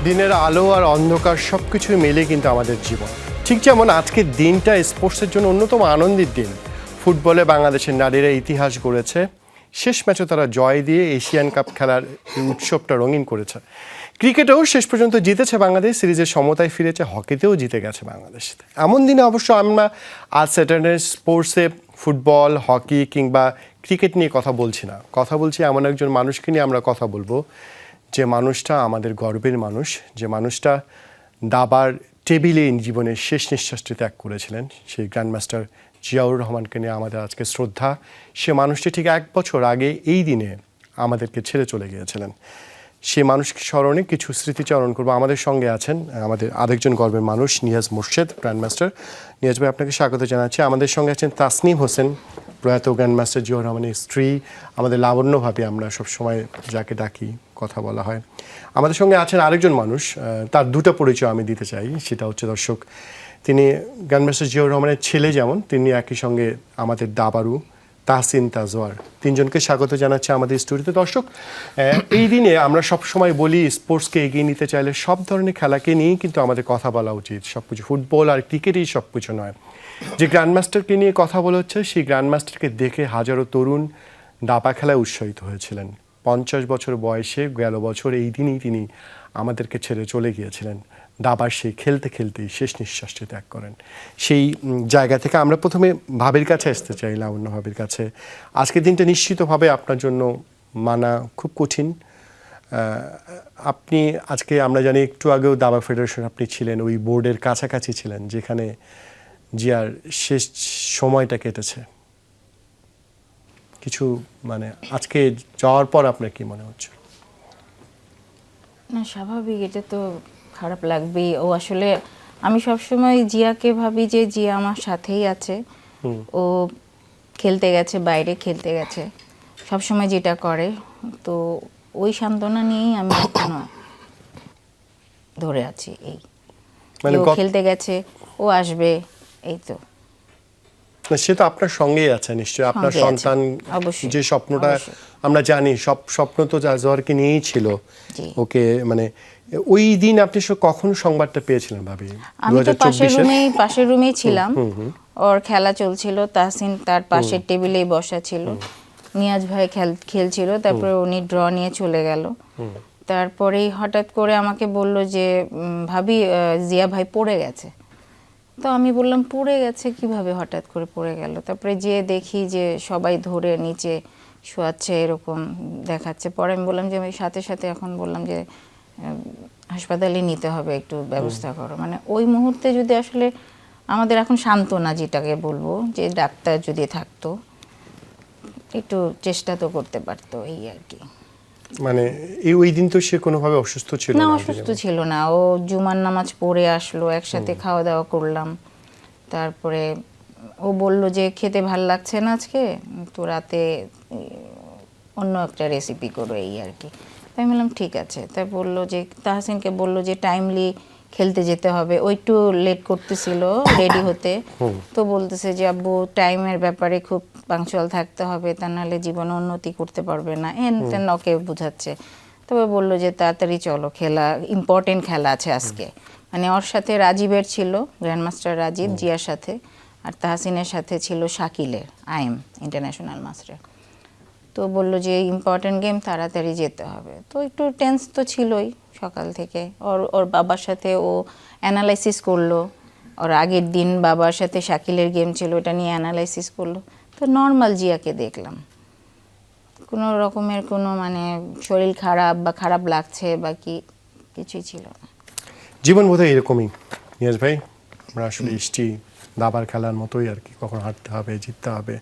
দিনের আলো আর অন্ধকার সব কিছু মিলে কিন্তু আমাদের জীবন। ঠিক যেমন আজকের দিনটা স্পোর্টসের জন্য অন্যতম আনন্দের দিন। ফুটবলে বাংলাদেশের নারীরা ইতিহাস গড়েছে। শেষ ম্যাচে তারা জয় দিয়ে এশিয়ান কাপ খেলার এই উৎসবটা রঙিন করেছে। ক্রিকেটেও শেষ পর্যন্ত জিতেছে বাংলাদেশ, সিরিজের সমতায় ফিরেছে, হকিতেও জিতে গেছে বাংলাদেশ। এমন দিনে অবশ্য আমরা আজ স্যাটারডে স্পোর্টসে ফুটবল, হকি কিংবা ক্রিকেট নিয়ে কথা বলছি না, কথা বলছি এমন একজন মানুষকে নিয়ে আমরা কথা বলবো, যে মানুষটা আমাদের গর্বের মানুষ, যে মানুষটা দাবার টেবিলে জীবনের শেষ নিঃশ্বাসটি ত্যাগ করেছিলেন, সেই গ্র্যান্ডমাস্টার জিয়াউর রহমানকে নিয়ে আমাদের আজকে শ্রদ্ধা। সে মানুষটি ঠিক 1 বছর আগে এই দিনে আমাদেরকে ছেড়ে চলে গিয়েছিলেন। সে মানুষকে স্মরণে কিছু স্মৃতিচারণ করবো। আমাদের সঙ্গে আছেন আমাদের আরেকজন গর্বের মানুষ, নিয়াজ মোর্শেদ, গ্র্যান্ডমাস্টার। নিয়াজ ভাই, আপনাকে স্বাগত জানাচ্ছি। আমাদের সঙ্গে আছেন তাসনিম হোসেন, প্রয়াত গ্র্যান্ডমাস্টার জিয়াউর রহমানের স্ত্রী, আমাদের লাবণ্য ভাবি, আমরা সবসময় যাকে ডাকি, কথা বলা হয়। আমাদের সঙ্গে আছেন আরেকজন মানুষ, তার দুটো পরিচয় আমি দিতে চাই। সেটা হচ্ছে, দর্শক, তিনি গ্র্যান্ডমাস্টার জিয়াউর রহমানের ছেলে যেমন, তিনি একই সঙ্গে আমাদের দাবারু তাহসিন তাজওয়ার। তিনজনকে স্বাগত জানাচ্ছি আমাদের স্টুডিওতে। দর্শক, এই দিনে আমরা সবসময় বলি স্পোর্টসকে এগিয়ে নিতে চাইলে সব ধরনের খেলাকে নিয়েই কিন্তু আমাদের কথা বলা উচিত। সব কিছু ফুটবল আর ক্রিকেটই সব কিছু নয়। যে গ্র্যান্ডমাস্টারকে নিয়ে কথা বলা হচ্ছে, সেই গ্র্যান্ডমাস্টারকে দেখে হাজারো তরুণ দাবা খেলায় উৎসাহিত হয়েছিলেন। 50 বছর বয়সে গেল বছর এই দিনই তিনি আমাদেরকে ছেড়ে চলে গিয়েছিলেন। দাবার সেই খেলতে খেলতেই শেষ নিঃশ্বাসটি ত্যাগ করেন। সেই জায়গা থেকে আমরা প্রথমে ভাবির কাছে আসতে চাই, লাবণ্য ভাবির কাছে। আজকের দিনটা নিশ্চিতভাবে আপনার জন্য মানা খুব কঠিন। আপনি আজকে, আমরা জানি একটু আগেও দাবা ফেডারেশন আপনি ছিলেন, ওই বোর্ডের কাছাকাছি ছিলেন যেখানে জিয়ার শেষ সময়টা কেটেছে। কিছু মানে আজকে যাওয়ার পর আপনার কি মনে হচ্ছে? না, স্বাভাবিক, এটা তো খারাপ লাগবেই। ও আসলে, আমি সবসময় জিয়াকে ভাবি যে জিয়া আমার সাথেই আছে। ও খেলতে গেছে, বাইরে খেলতে গেছে, সবসময় যেটা করে, তো ওই সান্ত্বনা নিয়েই আমি এখনো ধরে আছি। এই মানে ও খেলতে গেছে, ও আসবে, এই তো। সে তো আপনার সঙ্গেই আছে নিশ্চয়ই, আপনার সন্তান, যে স্বপ্নটা আমরা জানি, সব স্বপ্ন তো জাজওয়ারকে নিয়েই ছিল। ওকে মানে ওই দিন আপনি কখন সংবাদটা পেয়েছিলেন ভাবি? আমি তো পাশের রুমেই ছিলাম, ওর খেলা চলছিল, তাহসিন তার পাশের টেবিলেই বসা ছিল, নিয়াজ ভাই খেলছিল, তারপরে উনি ড্র নিয়ে চলে গেল। তারপরেই হঠাৎ করে আমাকে বলল যে ভাবি, জিয়া ভাই পড়ে গেছে। তো আমি বললাম, পড়ে গেছে কিভাবে, হঠাৎ করে পড়ে গেল? তারপরে যেয়ে দেখি যে সবাই ধরে নিচে শোয়াচ্ছে, এরকম দেখাচ্ছে। পরে আমি বললাম যে, আমি সাথে সাথে এখন বললাম যে হাসপাতালে নিতে হবে, একটু ব্যবস্থা করো। মানে ওই মুহূর্তে যদি আসলে আমাদের এখন সান্ত্বনা যেটাকে বলবো, যে ডাক্তার যদি থাকতো, একটু চেষ্টা তো করতে পারতো, এই আর কি। মানে ওই দিন তো সে কোনোভাবে অসুস্থ ছিল না? অসুস্থ ছিল না, ও জুমার নামাজ পড়ে আসলো, একসাথে খাওয়া দাওয়া করলাম। তারপরে ও বলল যে খেতে ভাল লাগছে না আজকে, তো রাতে অন্য একটা রেসিপি করো, এই আর কি। তাই আমি বললাম ঠিক আছে। তাই বললো যে, তাহসিনকে বললো যে টাইমলি খেলতে যেতে হবে। ও একটু লেট করতেছিল রেডি হতে, তো বলতেছে যে আব্বু টাইমের ব্যাপারে খুব পাংচুয়াল থাকতে হবে, তা নাহলে জীবনে উন্নতি করতে পারবে না, তেন ওকে বুঝাচ্ছে। তবে বললো যে তাড়াতাড়ি চলো, খেলা ইম্পর্টেন্ট খেলা আছে আজকে। মানে ওর সাথে রাজীবের ছিল, গ্র্যান্ডমাস্টার রাজীব জিয়ার সাথে, আর তাহসিনের সাথে ছিল শাকিলের, আইএম ইন্টারন্যাশনাল মাস্টার। তো বললো যে ইম্পর্টেন্ট গেম, তাড়াতাড়ি যেতে হবে। তো একটু টেন্স তো ছিলই সকাল থেকে। ওর বাবার সাথে ও অ্যানালাইসিস করলো, ওর আগের দিন বাবার সাথে শাকিলের গেম ছিল, ওটা নিয়ে অ্যানালাইসিস করলো। তো নর্মাল জিয়াকে দেখলাম, কোনো রকমের কোনো মানে শরীর খারাপ বা খারাপ লাগছে বা কিছুই ছিল না। জীবন বোধহয় এরকমই নিয়াজ ভাই, আমরা আসলে ইষ্টি দাবার খেলার মতোই আর কি, কখন হারতে হবে, জিততে হবে।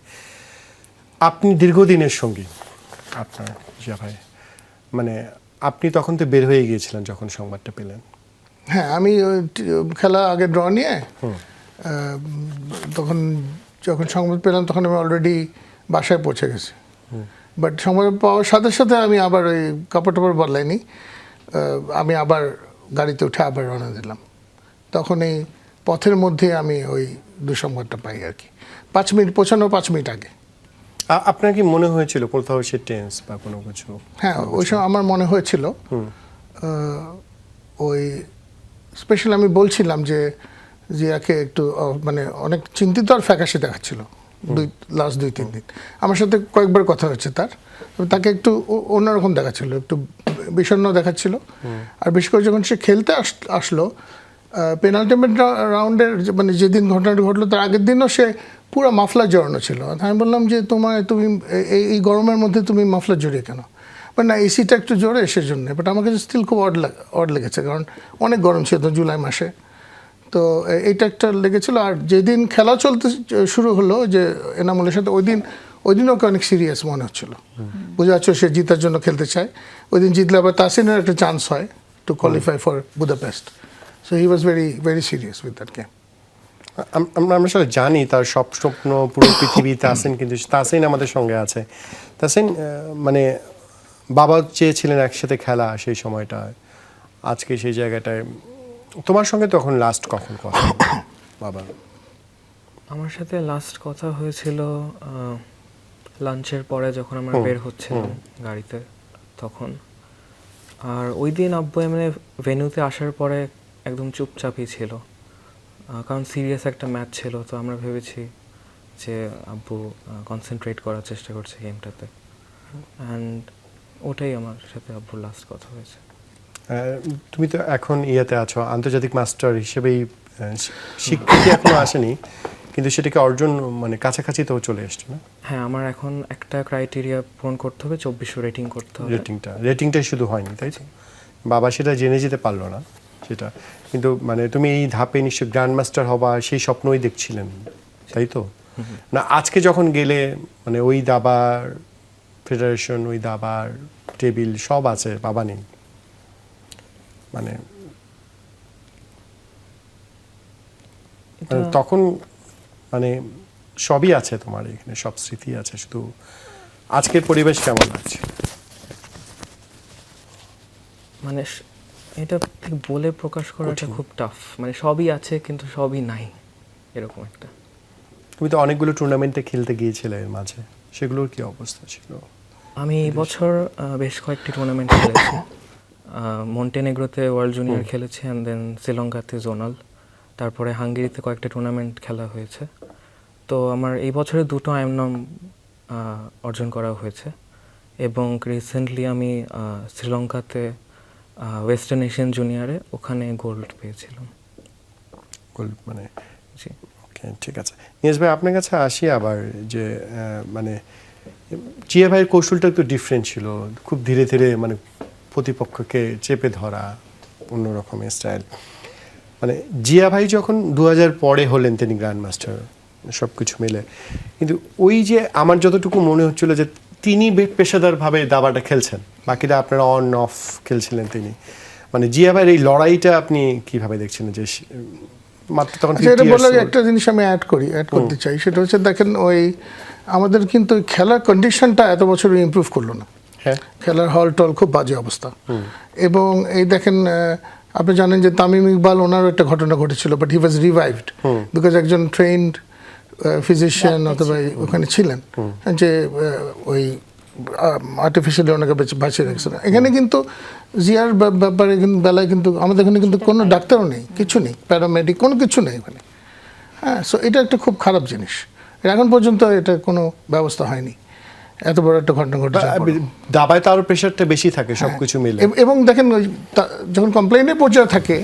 আপনি দীর্ঘদিনের সঙ্গী আপনার জিয়া ভাই, মানে আপনি তখন তো বের হয়ে গিয়েছিলেন যখন সংবাদটা পেলেন। হ্যাঁ, আমি খেলা আগে ড্র নিয়ে তখন যখন সংবাদ পেলাম, তখন আমি অলরেডি বাসায় পৌঁছে গেছি। বাট সংবাদ পাওয়ার সাথে সাথে আমি আবার ওই কাপড় টাপড় বদলাইনি, আমি আবার গাড়িতে উঠে আবার রওনা দিলাম। তখন এই পথের মধ্যে আমি ওই দুঃসংবাদটা পাই আর কি, 5 মিনিট, পৌঁছানোর 5 মিনিট আগে। আপনার কি মনে হয়েছিল কোথাও সে টেন্স বা কোনো কিছু? হ্যাঁ, ওই সময় আমার মনে হয়েছিল, ওই স্পেশাল আমি বলছিলাম যে জিয়াকে একটু মানে অনেক চিন্তিত আর ফ্যাকাশে দেখাচ্ছিল লাস্ট 2-3 দিন। আমার সাথে কয়েকবার কথা হয়েছে তার, তাকে একটু অন্যরকম দেখাচ্ছিল, একটু বিষণ্ণ দেখাচ্ছিল। আর বিশেষ করে যখন সে খেলতে আসলো পেনাল্টিমেন্ট রাউন্ডের মানে যেদিন ঘটনাটা ঘটলো তার আগের দিনও সে পুরো মাফলার জড়ানো ছিল। আমি বললাম যে তুমি এই গরমের মধ্যে তুমি মাফলার জড়িয়ে কেন? বাট না, এসিটা একটু জোরে সেজন্য। বাট আমাকে স্টিল খুব অড লেগেছে, কারণ অনেক গরম ছিল তো জুলাই মাসে, তো এইটা একটা লেগেছিল। আর যেদিন খেলা চলতে শুরু হলো যে এনামুলের সাথে, ওই দিন ওকে অনেক সিরিয়াস মনে হচ্ছিল। বুঝে যাচ্ছ সে জিতার জন্য খেলতে চায়। ওই দিন জিতলে আবার তাসিনের একটা চান্স হয় to qualify for Budapest. So he was very very serious with that game. আমরা আসলে জানি তার সব স্বপ্ন পুরো পৃথিবী তাসিন, কিন্তু তাসিন আমাদের সঙ্গে আছে। তাসিন মানে বাবা চেয়েছিলেন একসাথে খেলা সেই সময়টা, আজকে সেই জায়গাটায় তোমার সঙ্গে তখন লাস্ট কখন কথা বাবা? আমার সাথে লাস্ট কথা হয়েছিল লাঞ্চের পরে, যখন আমরা বের হচ্ছিলাম গাড়িতে তখন। আর ওই দিন আব্বু এমনি ভেন্যুতে আসার পরে একদম চুপচাপই ছিল, কারণ সিরিয়াস একটা ম্যাচ ছিল। তো আমরা ভেবেছি যে আব্বু কনসেন্ট্রেট করার চেষ্টা করছে গেমটাতে, অ্যান্ড ওটাই আমার সাথে আব্বুর লাস্ট কথা হয়েছে। তুমি তো এখন ইয়েতে আছো, আন্তর্জাতিক মাস্টার হিসেবেই স্বীকৃতি এখনো আসেনি, কিন্তু সেটাকে অর্জন মানে কাছাকাছি তো চলে এসছে না? হ্যাঁ, আমার এখন একটা ক্রাইটেরিয়া পূরণ করতে হবে, 2400 রেটিং করতে হবে। রেটিংটাই শুধু হয়নি, তাই তো? বাবা সেটা জেনে যেতে পারলো না সেটা, কিন্তু মানে তুমি এই ধাপে নিশ্চয়ই গ্র্যান্ড মাস্টার হবা সেই স্বপ্নই দেখছিলেন, তাই তো? না আজকে যখন গেলে মানে ওই দাবার ফেডারেশন, ওই দাবার টেবিল সব আছে, বাবা নেই, মানে তখন মানে সবই আছে তোমার এখানে, সব স্মৃতি আছে, শুধু আজকের পরিবেশ কেমন লাগছে? মানে এটা ঠিক বলে প্রকাশ করাটা খুব টাফ, মানে সবই আছে কিন্তু সবই নাই, এরকম একটা। তুমি তো অনেকগুলো টুর্নামেন্টে খেলতে গিয়েছিলে এর মাঝে, সেগুলোর কি অবস্থা ছিল? আমি এই বছর বেশ কয়েকটি টুর্নামেন্ট খেলেছি। মন্টেনেগ্রোতে ওয়ার্ল্ড জুনিয়র খেলেছি, অ্যান্ড দেন শ্রীলঙ্কাতে জোনাল, তারপরে হাঙ্গেরিতে কয়েকটা টুর্নামেন্ট খেলা হয়েছে। তো আমার এই বছরে 2টো আইএমনম অর্জন করা হয়েছে, এবং রিসেন্টলি আমি শ্রীলঙ্কাতে ওয়েস্টার্ন এশিয়ান জুনিয়রে ওখানে গোল্ড পেয়েছিলাম। গোল্ড মানে জি, ওকে, ঠিক আছে। নিয়াজ ভাই আপনার কাছে আসি আবার, যে মানে জিয়া ভাইয়ের কৌশলটা একটু ডিফারেন্ট ছিল, খুব ধীরে ধীরে মানে প্রতিপক্ষকে চেপে ধরা, অন্য রকমের স্টাইল। মানে জিয়া ভাই যখন 2000 পরে হলেন তিনি গ্র্যান্ড মাস্টার সব কিছু মিলে, কিন্তু ওই যে আমার যতটুকু মনে হচ্ছিল যে তিনি পেশাদারভাবে দাবাটা খেলছেন, বাকিটা আপনারা অন অফ খেলছিলেন তিনি। মানে জিয়া ভাইয়ের এই লড়াইটা আপনি কিভাবে দেখছেন? যে মাত্র তখন এটা বলার একটা জিনিস আমি অ্যাড করতে চাই, সেটা হচ্ছে দেখেন ওই আমাদের কিন্তু খেলার কন্ডিশনটা এত বছর ইমপ্রুভ করলো না। হ্যাঁ, খেলার হল টল খুব বাজে অবস্থা। এবং এই দেখেন আপনি জানেন যে তামিম ইকবাল, ওনারও একটা ঘটনা ঘটেছিল, but he was revived because একজন ট্রেন্ড ফিজিশিয়ান অথবা ওখানে ছিলেন যে ওই আর্টিফিশিয়ালি ওনাকে বাঁচিয়ে রেখেছিল। এখানে কিন্তু জিয়ার ব্যাপারে বেলায় কিন্তু আমাদের এখানে কিন্তু কোনো ডাক্তারও নেই, কিছু নেই, প্যারামেডিক কোনো কিছু নেই এখানে। হ্যাঁ, সো এটা একটা খুব খারাপ জিনিস। এখন পর্যন্ত এটা কোনো ব্যবস্থা হয়নি, এত বড় একটা ঘটনা ঘটেছে। দাবায় তো আরো প্রেশারটা বেশি থাকে সবকিছু মিলে। এবং দেখেন যখন কমপ্লেইনের পর্যায়ে থাকে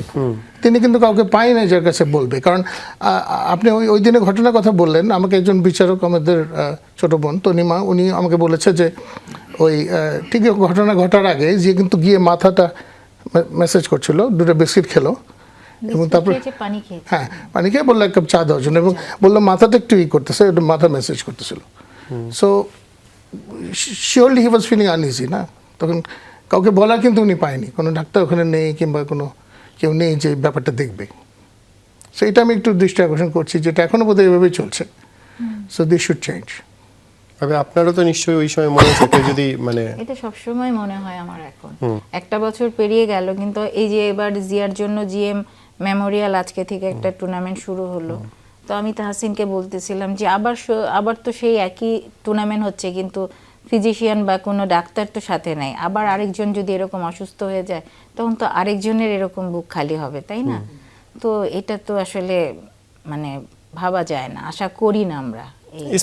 তিনি কিন্তু কাউকে পাই না যার কাছে বলবে। কারণ আপনি ওই দিনে ঘটনার কথা বললেন, আমাকে একজন বিচারক, আমাদের ছোট বোন তনিমা, উনি আমাকে বলেছে যে ওই ঠিক ঘটনা ঘটার আগে যে কিন্তু গিয়ে মাথাটা মেসেজ করছিল, 2টা বিস্কিট খেলো এবং তারপর হ্যাঁ পানি খেয়ে বললো 1 কাপ চা দেওয়ার জন্য, এবং বললো মাথাটা একটু করতেছে, একটু মাথা মেসেজ করতেছিল। So surely he was feeling uneasy না, তখন কাউকে বলা কিন্তু উনি পায়নি, কোনো ডাক্তার ওখানে নেই কিংবা কোনো কেউ নেই যে ব্যাপারটা দেখবে। সো এটা আমি একটু দৃষ্টি আকর্ষণ করছি, যেটা এখনো বোধহয় এভাবেই চলছে। So this should change. তবে আপনারও তো নিশ্চয়ই ওই সময় মনে হচ্ছে যদি মানে এটা সবসময় মনে হয় আমার। এখন একটা বছর পেরিয়ে গেল, কিন্তু এই যে এবার জিয়ার জন্য জিএম মেমোরিয়াল আজকে থেকে একটা টুর্নামেন্ট শুরু হলো, তো আমি তাহসিনকে বলতেছিলাম যে আবার তো সেই একই টুর্নামেন্ট হচ্ছে, কিন্তু ফিজিশিয়ান বা কোনো ডাক্তার তো সাথে নাই, আবার আরেকজন যদি এরকম অসুস্থ হয়ে যায় তখন তো আরেকজনের এরকম বুক খালি হবে, তাই না? তো এটা তো আসলে মানে ভাবা যায় না, আশা করি না আমরা।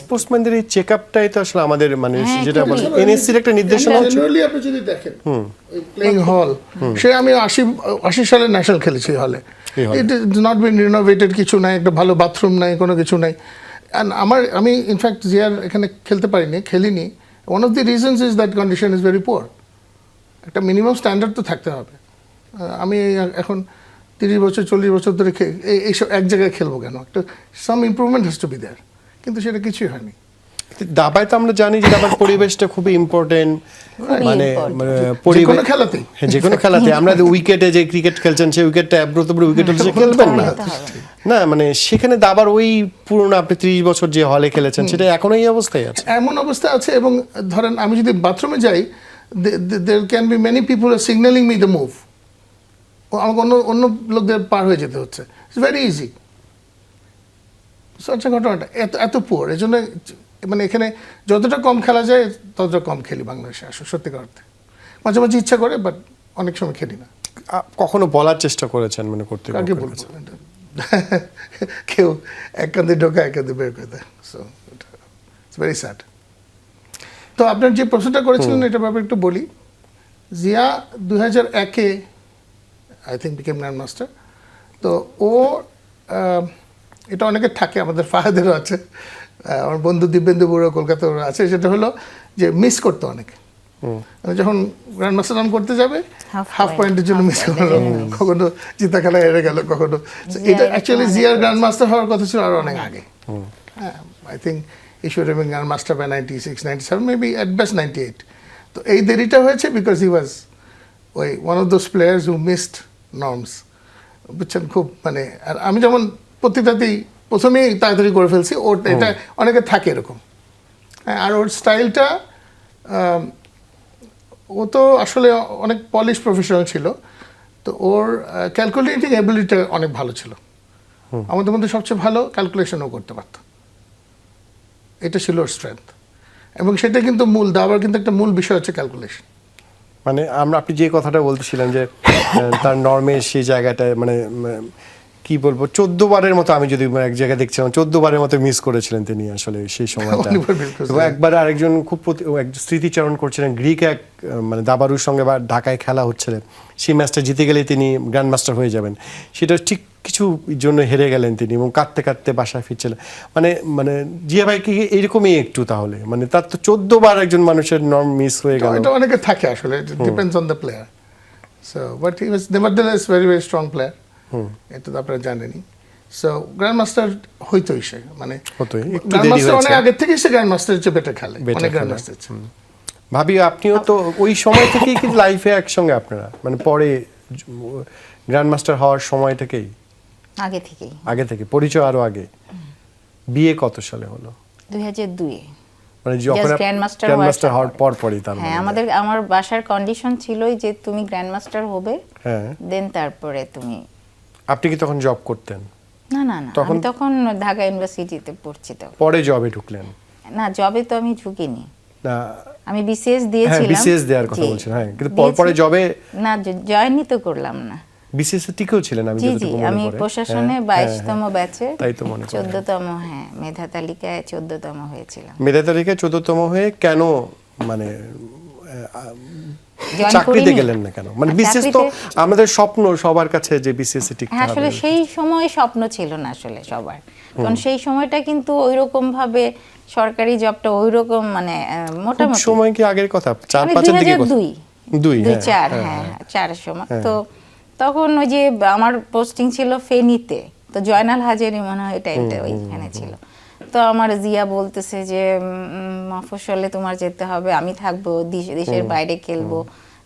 স্পোর্টসম্যানদের এই চেক আপটাই তো আসলে আমাদের মানে হ্যাঁ, যেটা খুবই। এনএসসির একটা নির্দেশনা হচ্ছে। জেনারেলি আপনি যদি দেখেন প্লেইং হল, সে আমি 80 সালে ন্যাশনাল খেলেছি হলে, এই hall। It is not been renovated, কিছু নাই, একটা ভালো বাথরুম নাই, কোনো কিছু নাই। অ্যান্ড আমি ইনফ্যাক্ট জিয়ার এখানে খেলতে পারিনি, খেলিনি, one of the reasons is that condition is very poor. একটা মিনিমাম স্ট্যান্ডার্ড তো থাকতে হবে। আমি এখন 30 বছর 40 বছর ধরে এইসব এক জায়গায় খেলবো কেন? একটা some improvement has to be there, কিন্তু সেটা কিছুই হয়নি। দাবায় তো আমরা জানি যে দাবার পরিবেশটা খুবই ইম্পর্টেন্ট, মানে important। যেকোনো খেলাতেই। হ্যাঁ, যে কোনো খেলাতে আমরা উইকেটে যে ক্রিকেট খেলছেন সেই উইকেটটা অ্যাব্রত উইকেট হচ্ছে খেলবেন না, না মানে সেখানে দাবার ওই পুরনো আপনি 30 বছর যে হলে খেলেছেন সেটা এখনো এই অবস্থায় আছে। এমন অবস্থা আছে, এবং ধরেন আমি যদি বাথরুমে যাই, there can be many people are signalling me the move, আমাকে অন্য লোকদের পার হয়ে যেতে হচ্ছে। It's very easy. আচ্ছা, ঘটনাটা এত পুয়ার, এই জন্য মানে এখানে যতটা কম খেলা যায় ততটা কম খেলি বাংলাদেশে। আসলে সত্যিকার অর্থে মাঝে মাঝে ইচ্ছা করে, বাট অনেক সময় খেলি না। কখনো বলার চেষ্টা করেছেন মানে করতে কাকে বলবো? কেউ এক কান্দে ঢোকা এক কান্দে বের করে দেয়। So it's very sad. তো আপনার যে প্রশ্নটা করেছিলেন এটার ব্যাপারে একটু বলি। জিয়া 2001-এ I think became grand master. তো ও এটা অনেকের থাকে, আমাদের ফাহাদেরও আছে, আমার বন্ধু দিব্যেন্দু বড়ুয়া কলকাতার আছে, সেটা হলো যে মিস করতো অনেক। যখন গ্র্যান্ড মাস্টার রান করতে যাবে হাফ পয়েন্টের জন্য মিস করলো, কখনো জিতা খেলা হেরে গেল, কখনো। এটা অ্যাকচুয়ালি জিয়ার গ্র্যান্ড মাস্টার হওয়ার কথা ছিল আরো অনেক আগে। হ্যাঁ, I think he should have been grandmaster by 96, 97, maybe at best 98। তো এই দেরিটা হয়েছে বিকজ হি ওয়াজ ওই one of those players who missed norms, বুঝছেন? খুব মানে, আর আমি যেমন প্রত্যেকটাতেই প্রথমেই তাড়াতাড়ি করে ফেলছি, ওর এটা অনেকে থাকে এরকম। হ্যাঁ, আর ওর স্টাইলটা, ও তো আসলে অনেক পলিশ প্রফেশনাল ছিল, তো ওর ক্যালকুলেটিং এবিলিটিটা অনেক ভালো ছিল। আমাদের মধ্যে সবচেয়ে ভালো ক্যালকুলেশনও করতে পারত, এটা ছিল ওর স্ট্রেংথ। এবং সেটা কিন্তু দাবার কিন্তু একটা মূল বিষয় হচ্ছে ক্যালকুলেশন। মানে আপনি যে কথাটা বলতেছিলেন যে তার নর্মের সেই জায়গাটায় মানে কি বলবো 14 বারের মতো, আমি যদি এক জায়গায় দেখছিলাম 14 বারের মতো মিস করেছিলেন তিনি আসলে সেই সময়টা। এবং একবার আরেকজন খুব স্মৃতিচারণ করছিলেন, গ্রিক এক মানে দাবারুর সঙ্গে বা ঢাকায় খেলা হচ্ছিল, সেই ম্যাচটা জিতে গেলে তিনি গ্র্যান্ড মাস্টার হয়ে যাবেন, সেটা ঠিক কিছু জন্য হেরে গেলেন তিনি এবং কাঁদতে কাঁদতে বাসায় ফিরছিলেন। মানে জিয়া ভাই কি এইরকমই একটু তাহলে, মানে তার তো 14 বার একজন মানুষের নর্ম মিস হয়ে গেল। এটা অনেকে থাকে আসলে, depends on the player. So but he was nevertheless very very strong player, এটা তো আপনারা জানেনই। সো গ্র্যান্ড মাস্টার হইতোই সে, মানে গ্র্যান্ড মাস্টার অনেক আগে থেকেই সে গ্র্যান্ড মাস্টারের চেয়ে বেটার খেলে, অনেক গ্র্যান্ড মাস্টার। ভাবি আপনিও তো ওই সময় থেকেই কিন্তু লাইফে একসঙ্গে আপনারা, মানে পরে গ্র্যান্ড মাস্টার হওয়ার সময় থেকেই, আগে থেকে পরিচয়, আরো আগে। বিয়ে কত সালে হলো? 2002-এ, মানে যখন গ্র্যান্ড মাস্টার হওয়ার পরই তার হ্যাঁ, আমার বাসার কন্ডিশন ছিলই যে তুমি গ্র্যান্ড মাস্টার হবে, হ্যাঁ, দেন তারপরে তুমি। আপনি কি তখন জব করতেন? না, আমি তখন ঢাকা ইউনিভার্সিটিতে পড়ছি। তো পরে জবে ঢুকলেন? না, জবে তো আমি ঢুকিনি, না আমি বিসিএস দিয়েছিলাম। হ্যাঁ, বিসিএস দেওয়ার কথা বলছেন, হ্যাঁ, কিন্তু পরে জবে না, জয়েনই তো করলাম না। বিসিএস এ টিকেও ছিলেন? আমি যতটুকু মনে পড়ে, আমি প্রশাসনে 22তম ব্যাচে, তাই তো মনে 14তম, হ্যাঁ, মেধা তালিকায় 14তম হয়েছিলাম। মেধা তালিকায় 14তম হয়ে কেন মানে চাকরিতে গেলেন না কেন? মানে বিসিএস তো আমাদের স্বপ্ন সবার কাছে যে বিসিএস এ টিকতে হবে। আসলে সেই সময় স্বপ্ন ছিল না আসলে সবার, কারণ সেই সময়টা কিন্তু ওইরকম ভাবে সরকারি জবটা ওইরকম মানে মোটামুটি সময় কি আগের কথা, 4-5 এর দিকে কথা? 2004, হ্যাঁ, 4 সময়। তো তখন ওই যে আমার পোস্টিং ছিল ফেনীতে, তো জয়নাল হাজারি মনে হয় টাইমটা ওইখানে ছিল। তো আমার জিয়া বলতেছে যে মফস্বলে তোমার যেতে হবে, আমি থাকবো দেশের বাইরে খেলবো,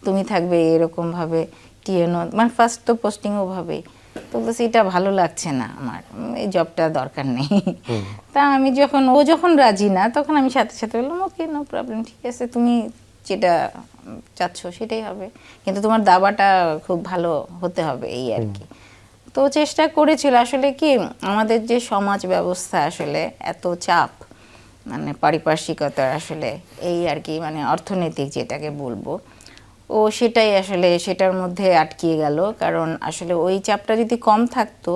তুমি থাকবে, এরকম ভাবে টিএনও, মানে ফার্স্ট তো পোস্টিং ওভাবেই। তো বলছি এটা ভালো লাগছে না, আমার এই জবটা দরকার নেই। তা আমি যখন রাজি না, তখন আমি সাথে সাথে বললাম ওকে, নো প্রবলেম, ঠিক আছে, তুমি যেটা চাচ্ছ সেটাই হবে, কিন্তু তোমার দাবাটা খুব ভালো হতে হবে, এই আর কি। তো চেষ্টা করেছিল। আসলে কি আমাদের যে সমাজ ব্যবস্থা আসলে এত চাপ, মানে পারিপার্শ্বিকতার আসলে এই আর কি, মানে অর্থনৈতিক যেটাকে বলবো, ও সেটাই আসলে সেটার মধ্যে আটকিয়ে গেল। কারণ আসলে ওই চাপটা যদি কম থাকতো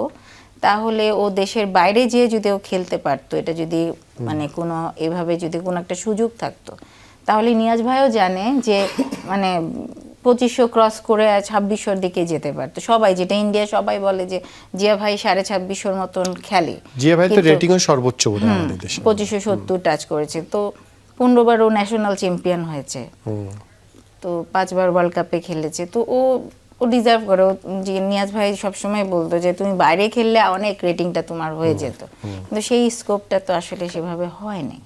তাহলে ও দেশের বাইরে যেয়ে যদি ও খেলতে পারতো, এটা যদি মানে কোনো এভাবে যদি কোনো একটা সুযোগ থাকতো, তাহলে নিয়াজ ভাইও জানে যে মানে 2500 ক্রস করে 2600-র দিকে যেতে পারতো সবাই, যেটা ইন্ডিয়া সবাই বলে যে জিয়া ভাই 2650-র মতন খেলে। জিয়া ভাই তো কিন্তু- রেটিংও সর্বোচ্চ বোধহয় আমাদের দেশে। 2570 টাচ করেছে, তো 15 বার ও ন্যাশনাল চ্যাম্পিয়ন হয়েছে, তো 5 বার ওয়ার্ল্ড কাপে খেলেছে, তো ও ডিজার্ভ করে। যে নিয়াজ ভাই সবসময় বলতো যে তুমি বাইরে খেললে অনেক রেটিংটা তোমার হয়ে যেত, কিন্তু সেই স্কোপটা তো আসলে সেভাবে হয় নাই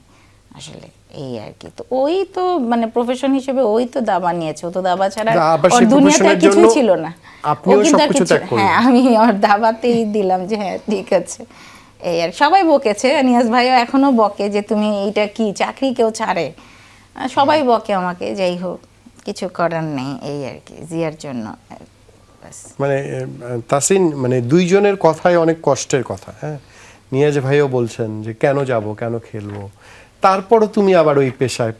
আসলে, এই আর কি। তো ওই তো মানে প্রফেশন হিসেবে ওই তো দাবা নিয়েছে, ও তো দাবা ছাড়া আবার ওর সেই দুনিয়াতে আর profession-এর কিছুই জন্য ছিল না। আপনিও ও কিন্তু আর সবকিছু কিছু- ত্যাগ করলেন। হ্যাঁ, আমি ওর দাবাতেই দিলাম যে হ্যাঁ ঠিক আছে, এই আর সবাই বকেছে, নিয়াজ ভাইও এখনো বকে যে তুমি এইটা কি চাকরি কেউ ছাড়ে, সবাই বকে আমাকে, যাই হোক কিছু করার নেই, এই আর কি জিয়ার জন্য ব্যাস। মানে তাসিন, মানে দুইজনের কথাই অনেক কষ্টের কথা। হ্যাঁ, নিয়াজ ভাইও বলছেন যে কেন যাব, কেন খেলবো, তারপরও তুমি আবার ওই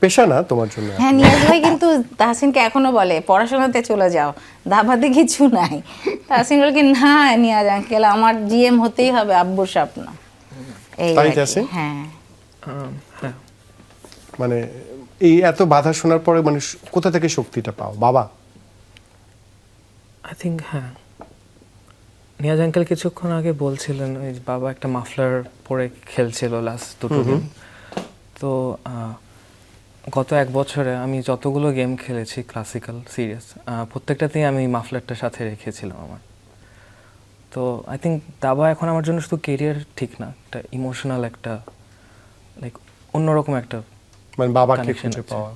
পেশা না তোমার জন্য। হ্যাঁ, নিয়াজ ভাই কিন্তু তাহসিনকে এখনো বলে পড়াশোনাতে চলে যাও, দাবাতে কিছু নাই। তাহসিন বলে কি না নিয়াজ আঙ্কেল, আমার জিএম হতেই হবে, আব্বুর স্বপ্ন, এই তাই আর কি। তাহসিন? হ্যাঁ, হ্যাঁ, মানে এই এত বাধা শোনার পরে মানে কোথা থেকে শক্তিটা পাও? বাবা? আই থিঙ্ক হ্যাঁ, নিয়াজ আঙ্কেল কিছুক্ষণ আগে বলছিলেন ওই যে বাবা একটা মাফলার পরে খেলছিল লাস্ট দুটো দিন। তো গত 1 বছরে আমি যতগুলো গেম খেলেছি ক্লাসিক্যাল সিরিয়াস, প্রত্যেকটাতেই আমি মাফলারটা সাথে রেখেছিলাম আমার। তো আই থিঙ্ক দাবা এখন আমার জন্য শুধু কেরিয়ার ঠিক না, একটা ইমোশনাল একটা লাইক অন্যরকম একটা মানে বাবাকে Connection খুঁজে আছে। পাওয়া।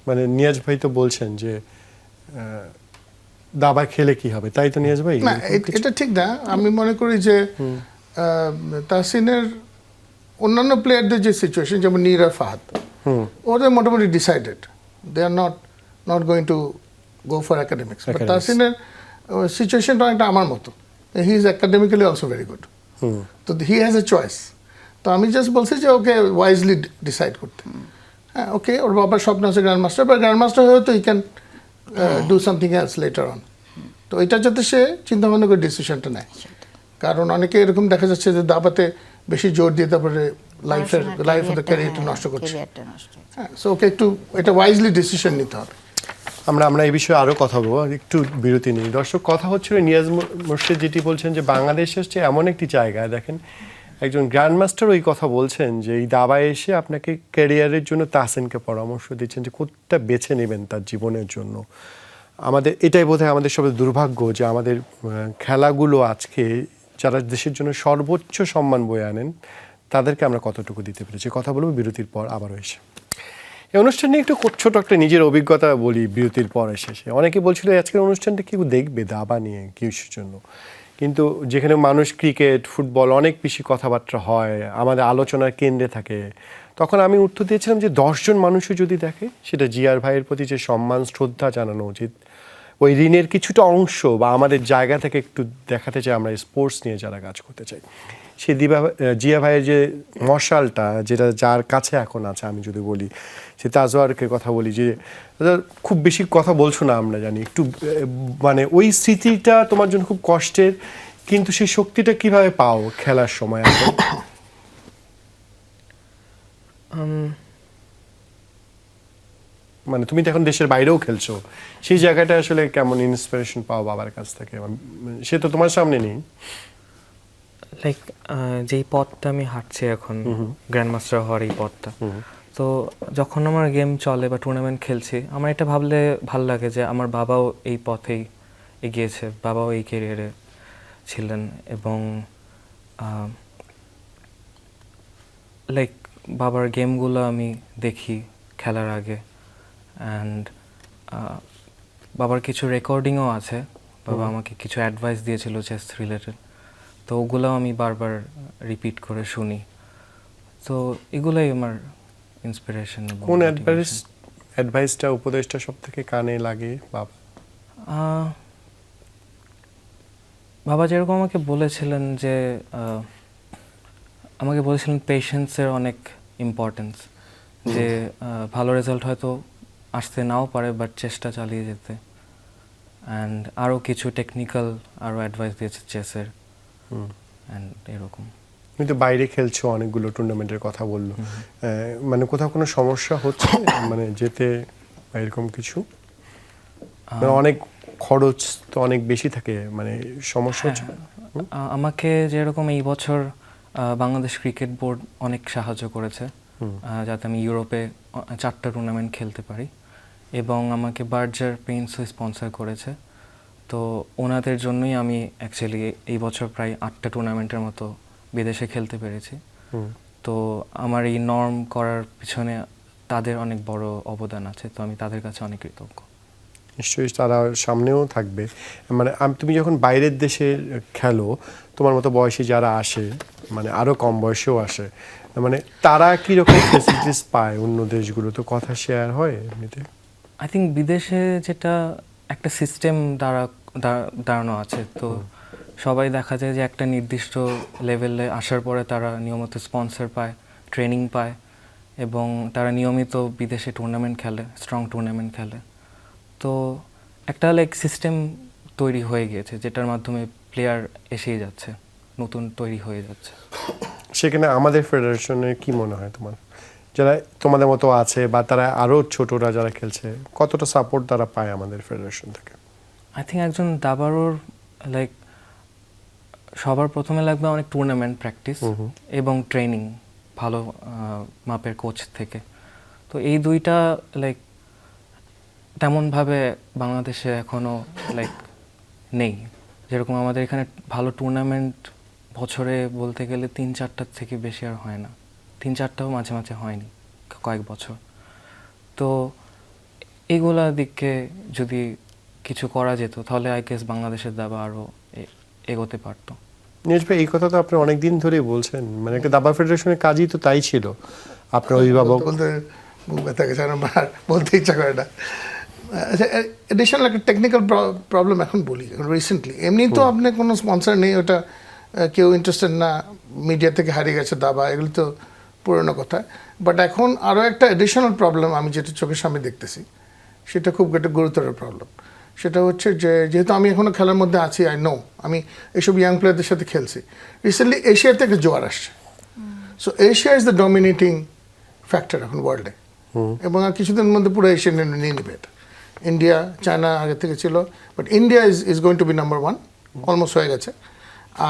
মানে নিয়াজ ভাই তো বলছেন যে দাবা খেলে কি হবে, তাই তো নিয়াজ ভাই? না, এটা ঠিক না। আমি মনে করি যে তাহসিনের অন্যান্য প্লেয়ারদের যে সিচুয়েশন, যেমন নীর আর ফাহাদ, ওদের মোটামুটি decided, they are not going to go for academics. But Academics. তাহসিনের সিচুয়েশনটা অনেকটা আমার মতো, he is academically also very good, তো হি হ্যাজ এ চয়েস। তো আমি জাস্ট বলছি যে ওকে ওয়াইজলি ডিসাইড করতে। হ্যাঁ, ওকে, ওর বাবার স্বপ্ন আছে গ্র্যান্ড মাস্টার, বা গ্র্যান্ড মাস্টার হয়েও তো he can do something else letter on. তো এটা যাতে সে চিন্তা ভাবনা করে ডিসিশনটা নেয়। কারণ অনেকে এরকম দেখা যাচ্ছে যে দাবাতে বেশি জোর দিয়ে তারপরে লাইফ অফ দ্য ক্যারিয়ারটা নষ্ট করছে। ক্যারিয়ারটা নষ্ট হচ্ছে। হ্যাঁ, সো ওকে একটু এটা ওয়াইজলি ডিসিশন নিতে হবে। আমরা এই বিষয়ে আরো কথা বলবো, একটু বিরতি নিই। দর্শক, কথা হচ্ছিল নিয়াজ মোর্শেদ যেটি বলছেন যে বাংলাদেশ হচ্ছে এমন একটি জায়গা, দেখেন একজন গ্র্যান্ড মাস্টার ওই কথা বলছেন যে এই দাবায় এসে আপনাকে ক্যারিয়ারের জন্য তাহসিনকে পরামর্শ দিচ্ছেন যে কোনটা বেছে নেবেন তার জীবনের জন্য। আমাদের এটাই বোধহয় আমাদের সবচেয়ে দুর্ভাগ্য যে আমাদের খেলাগুলো আজকে যারা দেশের জন্য সর্বোচ্চ সম্মান বয়ে আনেন তাদেরকে আমরা কতটুকু দিতে পেরেছি। কথা বলবো বিরতির পর আবারও এসে। এই অনুষ্ঠান নিয়ে একটু ছোট একটা নিজের অভিজ্ঞতা বলি বিরতির পর এসে। অনেকে বলছিল আজকের অনুষ্ঠানটা কেউ দেখবে দাবা নিয়ে কিসের জন্য, কিন্তু যেখানে মানুষ ক্রিকেট ফুটবল অনেক বেশি কথাবার্তা হয়, আমাদের আলোচনার কেন্দ্রে থাকে, তখন আমি উত্তর দিয়েছিলাম যে 10 জন মানুষও যদি দেখে, সেটা জিয়ার ভাইয়ের প্রতি যে সম্মান শ্রদ্ধা জানানো উচিত, ওই ঋণের কিছুটা অংশ বা আমাদের জায়গা থেকে একটু দেখাতে চাই আমরা স্পোর্টস নিয়ে যারা কাজ করতে চাই। সে জিয়া ভাইয়ের যে মশালটা যেটা যার কাছে এখন আছে, আমি যদি বলি সে তাজওয়ারকে কথা বলি যে খুব বেশি কথা বলছো না আমরা জানি, একটু মানে ওই স্মৃতিটা তোমার জন্য খুব কষ্টের, কিন্তু সেই শক্তিটা কিভাবে পাও খেলার সময় এখন? মানে তুমি তো এখন দেশের বাইরেও খেলছো, সেই জায়গাটা আসলে কেমন ইন্সপিরেশন পাও বাবার কাছ থেকে? সে তো তোমার সামনে নেই। লাইক যেই পথটা আমি হাঁটছি এখন, গ্র্যান্ড মাস্টার হওয়ার এই পথটা, তো যখন আমার গেম চলে বা টুর্নামেন্ট খেলছি, আমার এটা ভাবলে ভাল লাগে যে আমার বাবাও এই পথেই এগিয়েছে, বাবাও এই ক্যারিয়ারে ছিলেন, এবং লাইক বাবার গেমগুলো আমি দেখি খেলার আগে, অ্যান্ড বাবার কিছু রেকর্ডিংও আছে, বাবা আমাকে কিছু অ্যাডভাইস দিয়েছিল চেস রিলেটেড, তো ওগুলো আমি বারবার রিপিট করে শুনি। তো এগুলোই আমার ইন্সপিরেশন। কোন অ্যাডভাইসটা উপদেশটা সব থেকে কানে লাগে বাবা? বাবা যেরকম আমাকে বলেছিলেন যে আমাকে বলেছিলেন পেশেন্সের অনেক ইম্পর্টেন্স, যে ভালো রেজাল্ট হয়তো আসতে নাও পারে বাট চেষ্টা চালিয়ে যেতে, অ্যান্ড আরও কিছু টেকনিক্যাল আরও অ্যাডভাইস দিয়েছে চেসের, অ্যান্ড এরকম। তুমি তো বাইরে খেলছো, অনেকগুলো টুর্নামেন্টের কথা বললো, মানে কোথাও কোনো সমস্যা হচ্ছে মানে যেতে বা এরকম কিছু? মানে অনেক খরচ তো অনেক বেশি থাকে, মানে সমস্যা হচ্ছে? আমাকে যেরকম এই বছর বাংলাদেশ ক্রিকেট বোর্ড অনেক সাহায্য করেছে যাতে আমি ইউরোপে 4টা টুর্নামেন্ট খেলতে পারি, এবং আমাকে বার্জার পেইন্টসও স্পন্সর করেছে। তো ওনাদের জন্যই আমি অ্যাকচুয়ালি এই বছর প্রায় 8টা টুর্নামেন্টের মতো বিদেশে খেলতে পেরেছি। তো আমার এই নর্ম করার পিছনে তাদের অনেক বড় অবদান আছে, তো আমি তাদের কাছে অনেক কৃতজ্ঞ। নিশ্চয়ই তারা সামনেও থাকবে। মানে তুমি যখন বাইরের দেশে খেলো, তোমার মতো বয়সী যারা আসে, মানে আরও কম বয়সেও আসে, মানে তারা কীরকম ফেসিলিটিস পায় অন্য দেশগুলো? তো কথা শেয়ার হয় এমনিতে? আই থিঙ্ক বিদেশে যেটা একটা সিস্টেম দাঁড়ানো আছে, তো সবাই দেখা যায় যে একটা নির্দিষ্ট লেভেলে আসার পরে তারা নিয়মিত স্পন্সর পায়, ট্রেনিং পায়, এবং তারা নিয়মিত বিদেশে টুর্নামেন্ট খেলে, স্ট্রং টুর্নামেন্ট খেলে। তো একটা লাইক সিস্টেম তৈরি হয়ে গিয়েছে যেটার মাধ্যমে প্লেয়ার এসেই যাচ্ছে, নতুন তৈরি হয়ে যাচ্ছে। সেখানে আমাদের ফেডারেশনের কি মনে হয় তোমার, যারা তোমাদের মতো আছে বা তারা আরও ছোটরা যারা খেলছে, কতটা সাপোর্ট তারা পায় আমাদের ফেডারেশন থেকে? আই থিঙ্ক একজন দাবারোর লাইক সবার প্রথমে লাগবে অনেক টুর্নামেন্ট প্র্যাকটিস এবং ট্রেনিং, ভালো মাপের কোচ থেকে। তো এই দুইটা লাইক তেমনভাবে বাংলাদেশে এখনও লাইক নেই। যেরকম আমাদের এখানে ভালো টুর্নামেন্ট বছরে বলতে গেলে 3-4টার থেকে বেশি আর হয় না, 3-4টাও মাঝে মাঝে হয়নি কয়েক বছর। তো এইগুলা দিকে যদি কিছু করা যেত তাহলে আই গেস বাংলাদেশের দাবা আরও এগোতে পারতো। নীরজ ভাই, এই কথা তো আপনি অনেক দিন ধরেই বলছেন, মানে একটা দাবা ফেডারেশনের কাজই তো তাই ছিল। আপনার অভিভাবক বলতে মুখ ব্যথা গেছে, আর বলতে ইচ্ছা করে না। আচ্ছা, এডিশনাল একটা টেকনিক্যাল প্রবলেম এখন বলি, রিসেন্টলি এমনি তো আপনি কোনো স্পন্সর নেই, ওটা কেউ ইন্টারেস্টেড না, মিডিয়া থেকে হারিয়ে গেছে দাবা, এগুলো তো পুরনো কথা। বাট এখন আরও একটা এডিশনাল প্রবলেম আমি যেটা চোখের সামনে দেখতেছি, সেটা খুব একটা গুরুতর প্রবলেম। সেটা হচ্ছে যে যেহেতু আমি এখনও খেলার মধ্যে আছি, আই নো আমি এইসব ইয়াং প্লেয়ারদের সাথে খেলছি, রিসেন্টলি এশিয়াতে একটা জোয়ার আসছে। So Asia is the dominating factor এখন ওয়ার্ল্ডে, এবং আর কিছুদিনের মধ্যে পুরো এশিয়ান ইউনিয়ন নিয়ে নেবে এটা। ইন্ডিয়া, চায়না আগে থেকে ছিল, but India is going to be number 1, almost হয়ে গেছে।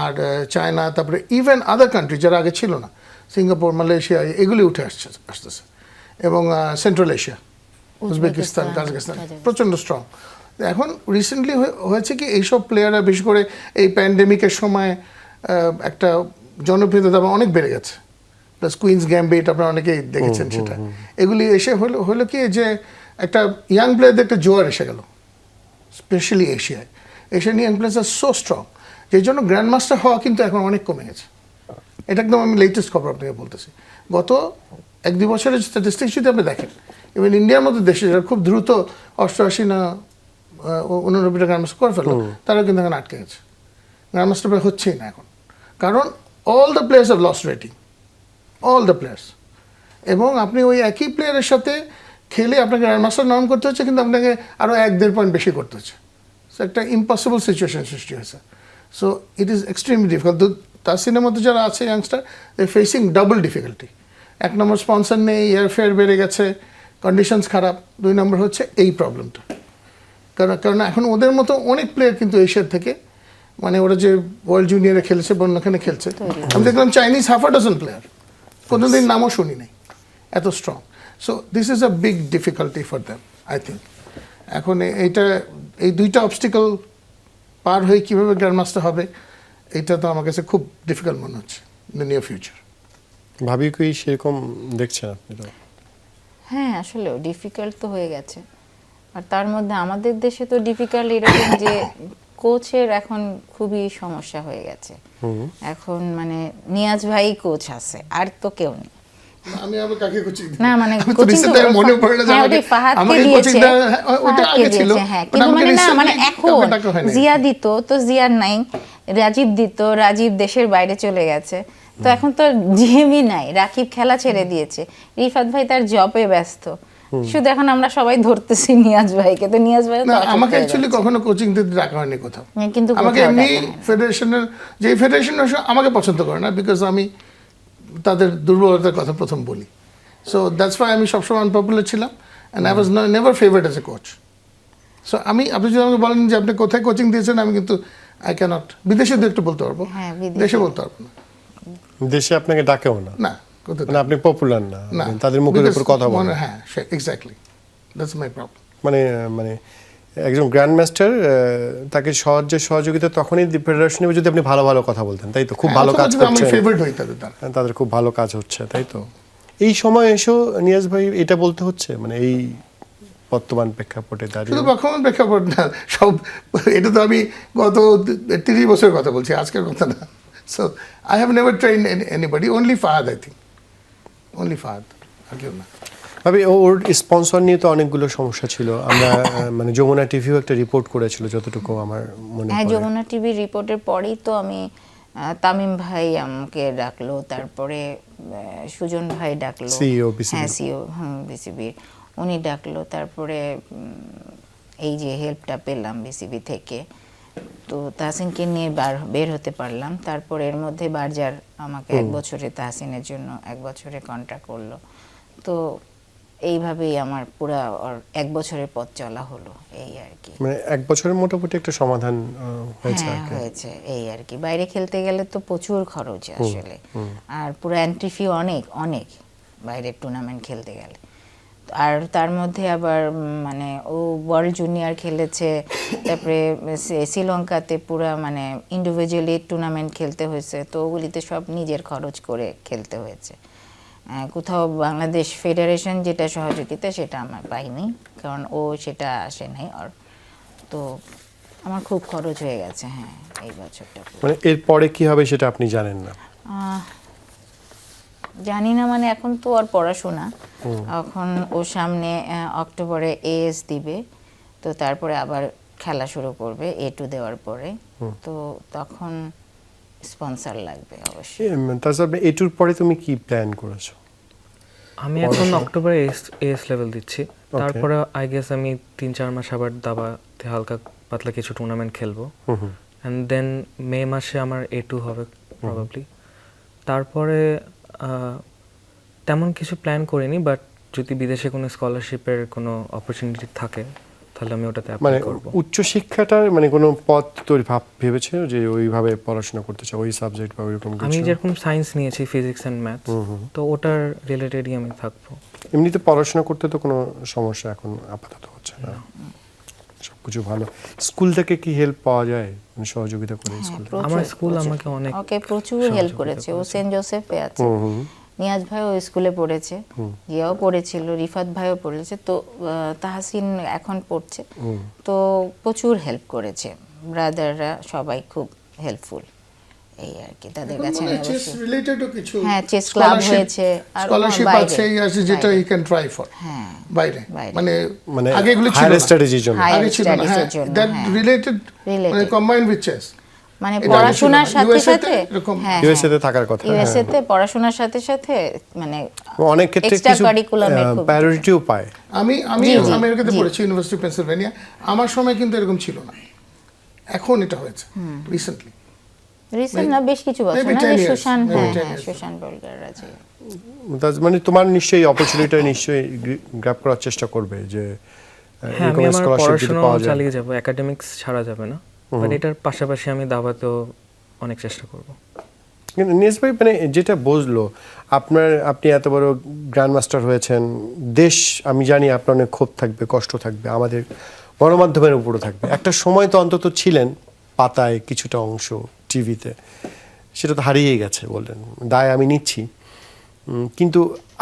আর চায়না, তারপরে ইভেন আদার কান্ট্রি যারা আগে ছিল না, সিঙ্গাপুর, মালয়েশিয়া, এগুলি উঠে আসতেছে। এবং সেন্ট্রাল এশিয়া, উজবেকিস্তান, কাজাখস্তান প্রচণ্ড স্ট্রং। এখন রিসেন্টলি হয়েছে কি, এইসব প্লেয়াররা বিশেষ করে এই প্যান্ডেমিকের সময় একটা জনপ্রিয়তা দাবা অনেক বেড়ে গেছে, প্লাস কুইন্স গ্যাম্বিট আপনারা অনেকেই দেখেছেন সেটা। এগুলি এসে হলো কি যে একটা ইয়াং প্লেয়ারদের একটা জোয়ার এসে গেল, স্পেশালি এশিয়ায়। এশিয়ান ইয়াং প্লেয়ার্স আর সো স্ট্রং, যেই জন্য গ্র্যান্ড মাস্টার হওয়া কিন্তু এখন অনেক কমে গেছে। এটা একদম আমি লেটেস্ট খবর আপনাকে বলতেছি। গত 1-2 বছরের স্ট্যাটিস্টিক্স যদি আপনি দেখেন, ইভেন ইন্ডিয়ার মতো দেশে যারা খুব দ্রুত 88 না 89টা গ্র্যান্ড মাস্টার করে ফেললো, তারা কিন্তু এখন আটকে গেছে, গ্র্যান্ড মাস্টার হচ্ছেই না এখন। কারণ all the players have lost rating, all the players. এবং আপনি ওই একই প্লেয়ারের সাথে খেলে আপনাকে গ্র্যান্ড মাস্টার নাম করতে হচ্ছে, কিন্তু আপনাকে আরও 1-1.5 পয়েন্ট বেশি করতে হচ্ছে। সো একটা ইম্পসিবল সিচুয়েশন সৃষ্টি হয়েছে। So it is extremely difficult. তার সিনেমার মধ্যে যারা আছে ইয়াংস্টার, দে ফেসিং ডাবল ডিফিকাল্টি। 1 নম্বর স্পন্সর নেই, এয়ারফেয়ার বেড়ে গেছে, কন্ডিশনস খারাপ। 2 নম্বর হচ্ছে এই প্রবলেমটা। কারণ এখন ওদের মতো অনেক প্লেয়ার কিন্তু এশিয়ার থেকে, মানে ওরা যে ওয়ার্ল্ড জুনিয়রে খেলেছে বা অন্যখানে খেলছে, আমি দেখলাম চাইনিজ 6 প্লেয়ার, কোনোদিন নামও শুনি নাই, এত strong. So this is a big difficulty for them, I think. এখন এই 2টা অবস্টিকল পার হয়ে কীভাবে গ্র্যান্ড মাস্টার হবে, এটা তো আমার কাছে খুব ডিফিকাল্ট মনে হচ্ছে ইন দ্য নিয়ার ফিউচার। ভাবি কি সেরকম দেখছেন আপনি? তো হ্যাঁ, আসলেও ডিফিকাল্ট তো হয়ে গেছে। আর তার মধ্যে আমাদের দেশে তো ডিফিকাল্ট এরকম যে কোচের এখন খুবই সমস্যা হয়ে গেছে। এখন মানে নিয়াজ ভাই কোচ আছে, আর তো কেউ নেই। আমি আবার কাকে কোচিং না মানে কোচিং তো মনে পড়ে না, হ্যাঁ, ওটাই ফাহাদকে দিয়েছে, ওটা আগে ছিল, হ্যাঁ। কিন্তু মানে না, মানে এখন জিয়া দিত তো জিয়ার নাই, রাজীব দিত, রাজীব দেশের বাইরে চলে গেছে। তো এখন তো জিএমই নাই, রাকিব খেলা ছেড়ে দিয়েছে, রিফাত ভাই তার জবে ব্যস্ত, শুধু এখন আমরা সবাই ধরতেছি নিয়াজ ভাইকে। তো নিয়াজ ভাই না, আমাকে অ্যাকচুয়ালি কখনো কোচিং দিতে ডাকা হয়নি কোথাও। কিন্তু আমাকে কোথাও এমনি ডাকা হয়নি। ফেডারেশনের যে ফেডারেশন আমাকে পছন্দ করে না, বিকজ আমি তাদের দুর্বলতার কথা প্রথম বলি। সো দ্যাটস ওয়াই আমি সবসময় আনপপুলার ছিলাম, and I was never favourite as a coach. So আপনি যদি আমাকে বলেন যে আপনি কোথায় কোচিং দিয়েছেন, আমি কিন্তু আই ক্যানট, বিদেশে দু একটু বলতে পারবো, হ্যাঁ, বিদেশে। দেশে বলতে পারবো না। দেশে আপনাকে ডাকেও না, না, কোথায় মানে আপনি পপুলার না, না, তাদের মুখের because উপর কথা বলেন। হ্যাঁ, এক্স্যাক্টলি, দ্যাটস মাই প্রবলেম। মানে মানে একজন গ্র্যান্ড মাস্টার, তাকে সহযোগিতা তখনই ফেডারেশনে যদি আপনি ভালো ভালো কথা বলতেন, তাই তো? খুব ভালো কাজ আমি করছেন, ফেভারিট হই তাদের দ্বারা। তাদের খুব ভালো কাজ হচ্ছে, তাই তো? এই সময় এসেও নিয়াজ ভাই এটা বলতে হচ্ছে, মানে এই বর্তমান প্রেক্ষাপটে দাঁড়িয়ে? শুধু বর্তমান প্রেক্ষাপট না, সব, এটা তো আমি গত 30 বছরের কথা বলছি, আজকের কথা না। So I have never train anybody, only Fahad, I think only Fahad, আর কেউ না। ভাবি ওর স্পন্সর নিয়ে তো অনেকগুলো সমস্যা ছিল, আমরা মানে যমুনা টিভিও একটা রিপোর্ট করেছিল যতটুকু আমার মনে হ্যাঁ, পড়ে। যমুনা টিভি রিপোর্টের পরেই তো আমি তামিম ভাই আমাকে ডাকলো, তারপরে সুজন ভাই ডাকলো, CEO BCB হ্যাঁ সিও বিসিবির, উনি ডাকলো, তারপরে এই যে হেল্পটা পেলাম বিসিবি থেকে, তো তাহসিনকে নিয়ে বের হতে পারলাম। তারপর এর মধ্যে বারজার আমাকে 1 বছরে, তাহসিনের জন্য 1 বছরে কন্ট্রাক্ট করলো। তো এইভাবেই আমার পুরা 1 বছরের পথ চলা হলো, এই আর কি। মানে 1 বছরের মোটামুটি একটা সমাধান হয়েছে হ্যাঁ, আর কি। হয়েছে, এই আর কি। বাইরে খেলতে গেলে তো প্রচুর খরচ আসলে, আর পুরো এন্ট্রি ফি অনেক অনেক বাইরে টুর্নামেন্ট খেলতে গেলে। আর তার মধ্যে আবার মানে ও ওয়ার্ল্ড জুনিয়র খেলেছে, তারপরে শ্রীলঙ্কাতে পুরা মানে ইন্ডিভিজুয়ালি টুর্নামেন্ট খেলতে হয়েছে, তো ওগুলিতে সব নিজের খরচ করে খেলতে হয়েছে। কোথাও বাংলাদেশ ফেডারেশন যেটা সহযোগিতা সেটা আমার পাইনি, কারণ ও সেটা আসে নাই। আর তো আমার খুব খরচ হয়ে গেছে, হ্যাঁ, এই বছরটা। মানে এরপরে কি হবে সেটা আপনি জানেন না? জানি না, মানে এখন তো আর পড়াশোনা, এখন ও সামনে অক্টোবরে এএস দিবে, তো তারপরে আবার খেলা শুরু করবে A2 দেওয়ার পরে, তো তখন স্পন্সর লাগবে অবশ্যই। তাছাড়া এটুর পরে তুমি কি প্ল্যান করেছো? আমি এখন অক্টোবরে এএস লেভেল দিচ্ছি, তারপরে আই গেস আমি 3-4 মাস আবার দাবাতে হালকা পাতলা কিছু টুর্নামেন্ট খেলবো, অ্যান্ড দেন মে মাসে আমার A2 হবে প্রবাবলি। তারপরে তেমন কিছু প্ল্যান করিনি, বাট যদি বিদেশে কোনো স্কলারশিপের কোনো অপরচুনিটি থাকে তাহলে আমি ওটাতে মানে অ্যাপ্লাই করব। উচ্চ শিক্ষাটার মানে কোনো পথ তৈরি ভেবেছে যে ওইভাবে পড়াশোনা করতে চাও, ওই সাবজেক্ট বা ওইরকম আমি কিছু? যেরকম সায়েন্স নিয়েছি, ফিজিক্স অ্যান্ড ম্যাথস, তো ওটার রিলেটেডই আমি থাকবো। এমনিতে পড়াশোনা করতে তো কোনো সমস্যা এখন আপাতত হচ্ছে না, সবকিছু ভালো। স্কুল থেকে কি হেল্প পাওয়া যায়, মানে সহযোগিতা করে স্কুল থেকে? আমার স্কুল আমাকে অনেক ওকে প্রচুর হেল্প করেছে। ও সেন্ট জোসেফে আছে, নিয়াজ ভাইও স্কুলে পড়েছে, জিয়াও পড়েছিল, রিফাত ভাইও পড়েছে, তো তাহসিন এখন পড়ছে, তো প্রচুর হেল্প করেছে। ব্রাদাররা সবাই খুব হেল্পফুল, এই আর কি। তাদের কাছে আমি চেস অবশ্যই, রিলেটেডও কিছু, হ্যাঁ, চেস ক্লাব হয়েছে, আর স্কলারশিপ বাইরে, আছে, আছে যেটা ইউ ক্যান ট্রাই ফর, হ্যাঁ, বাইরে, বাইরে। মানে আগে এগুলো ছিল হায়ার না, স্ট্র্যাটেজির জন্য। Higher আগে ছিল না, studies হ্যাঁ, এর জন্য, দ্যাট হ্যাঁ। রিলেটেড, মানে Related। Combined with chess. মানে এটা পড়াশোনার ছিল না। সাথে USA তে সাথে, এরকম হ্যাঁ, USA তে থাকার কথা, হ্যাঁ। ইউএসএ তে পড়াশোনার সাথে সাথে মানে অনেক ক্ষেত্রে এক্সট্রা কিছু কারিকুলামে খুব প্রায়োরিটিও পায়। আমি জি, জি, আমেরিকাতে জি। পড়েছি, ইউনিভার্সিটি পেনসিলভেনিয়া। আমার সময় কিন্তু এরকম ছিল না, এখন এটা হয়েছে রিসেন্টলি। রিসেন্ট না, বেশ কিছু বছর maybe না, 10 যে years, সুশান, maybe হ্যাঁ 10 হ্যাঁ, years. সুশান বলগার আছে। মানে তোমার নিশ্চয়ই অপরচুনিটি নিশ্চয়ই গ্র্যাব করার চেষ্টা করবে যে হ্যাঁ, আমি এরকম আমার স্কলারশিপ যদি পড়াশোনা পাওয়া যায়। চালিয়ে যাবো, একাডেমিক্স ছাড়া যাবে না, বাট এটার পাশাপাশি আমি দাবাতেও অনেক চেষ্টা করব। কিন্তু নিয়াজ ভাই, মানে যেটা বুঝলো আপনি এত বড় গ্র্যান্ড মাস্টার হয়েছেন, দেশ, আমি জানি আপনার অনেক ক্ষোভ থাকবে, কষ্ট থাকবে, আমাদের গণমাধ্যমের উপরও থাকবে। একটা সময় তো অন্তত ছিলেন পাতায় কিছুটা অংশ, টিভিতে, সেটা তো হারিয়ে গেছে বললেন, দায় আমি নিচ্ছি, কিন্তু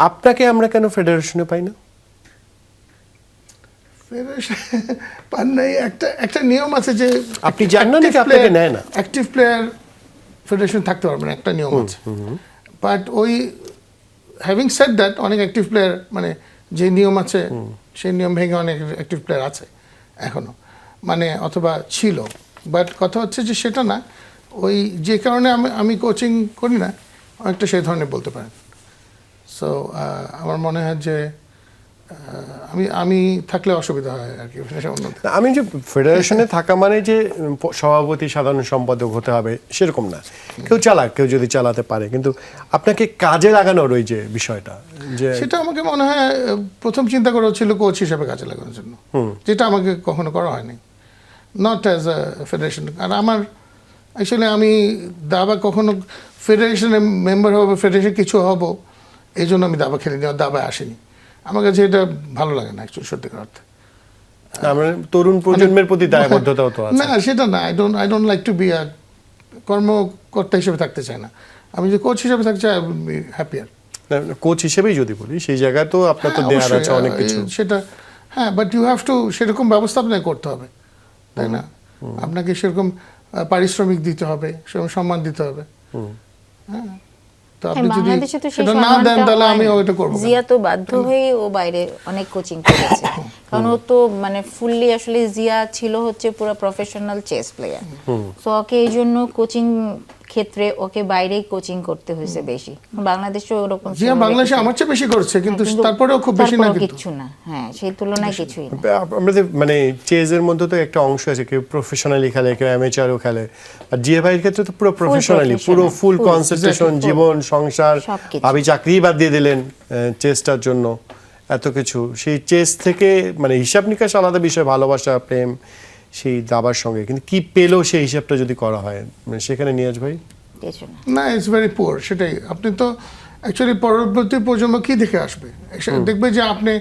আপনাকে আমরা কেন ফেডারেশনে পাই না? পান নাই, একটা নিয়ম আছে যে আপনি জানেন না নাকি আপনাকে নেয় না? অ্যাক্টিভ প্লেয়ার ফেডারেশন থাকতে পারবে না, একটা নিয়ম আছে। বাট ওই হ্যাভিং সেড দ্যাট, অনেক অ্যাক্টিভ প্লেয়ার, মানে যে নিয়ম আছে সেই নিয়ম ভেঙে অনেক অ্যাক্টিভ প্লেয়ার আছে এখনো, মানে অথবা ছিল। বাট কথা হচ্ছে যে সেটা না, ওই যে কারণে আমি কোচিং করি না, অনেকটা সেই ধরনের বলতে পারেন। সো আমার মনে হয় যে আমি থাকলে অসুবিধা হয় আর কি। আমি যে ফেডারেশনে থাকা মানে যে সভাপতি সাধারণ সম্পাদক হতে হবে সেরকম না, কেউ চালাক, কেউ যদি চালাতে পারে, কিন্তু আপনাকে কাজে লাগানোর ওই যে বিষয়টা, যে সেটা আমাকে মনে হয় প্রথম চিন্তা করা হচ্ছিল কোচ হিসেবে কাজে লাগানোর জন্য, যেটা আমাকে কখনো করা হয়নি, নট অ্যাজ আ ফেডারেশন। আর আমার অ্যাকচুয়ালি আমি দাবা কখনো ফেডারেশনের মেম্বার হবো, ফেডারেশন কিছু হব এই জন্য আমি দাবা খেলিনি, দাবায় আসিনি। আমার কাছে এটা ভালো লাগে না অ্যাকচুয়ালি, সত্যিকার অর্থে। আমরা তরুণ প্রজন্মের প্রতি দায়বদ্ধতাও তো আছে। না সেটা না, I don't like to be a কর্মকর্তা হিসেবে থাকতে চাই না। আমি যে কোচ হিসেবে থাকতে চাই, I will be happier. Coach হিসেবেই যদি বলি, সেই জায়গায় তো আপনার তো দেয়ার আছে অনেক কিছু। সেটা হ্যাঁ, বাট ইউ হ্যাভ টু সেরকম ব্যবস্থা আপনাকে করতে হবে, তাই না? আপনাকে সেরকম পারিশ্রমিক দিতে হবে, সেরকম সম্মান দিতে হবে। হ্যাঁ, তো আপনি যদি বাংলাদেশে তো সেই সেটা না দেন তাহলে আমি ওইটা করবো না। জিয়া তো বাধ্য হয়ে ও বাইরে অনেক কোচিং করেছে, কারণ ও তো মানে ফুললি আসলে জিয়া ছিল হচ্ছে পুরো প্রফেশনাল চেস প্লেয়ার। তো ওকে এই জন্য কোচিং ক্ষেত্রে ওকে বাইরেই কোচিং করতে হয়েছে বেশি। বাংলাদেশে ওরকম জিয়া বাংলাদেশে আমার চেয়ে বেশি করছে, কিন্তু তারপরেও খুব বেশি না, কিন্তু কিছু না। হ্যাঁ, সেই তুলনায় কিছুই না। আমাদের মানে চেজের মধ্যে তো একটা অংশ আছে, কেউ প্রফেশনালি খেলে, কেউ অ্যামেচারও খেলে, আর জিয়া ভাইয়ের ক্ষেত্রে তো পুরো প্রফেশনালি, পুরো ফুল কনসেন্ট্রেশন, জীবন সংসার, ভাবি চাকরি বাদ দিয়ে দিলেন চেসটার জন্য, এত কিছু। সেই চেস থেকে মানে হিসাব নিকাশ আলাদা বিষয়, ভালোবাসা, প্রেম সেই দাবার সঙ্গে, কিন্তু কি পেলো সেই হিসাবটা যদি করা হয় মানে সেখানে নিয়াজ ভাই কিছু না। না, ইটস ভেরি পুয়ার। সেটাই, আপনি তো অ্যাকচুয়ালি পরবর্তী প্রজন্ম কি দেখে আসবে? দেখবে যে আপনি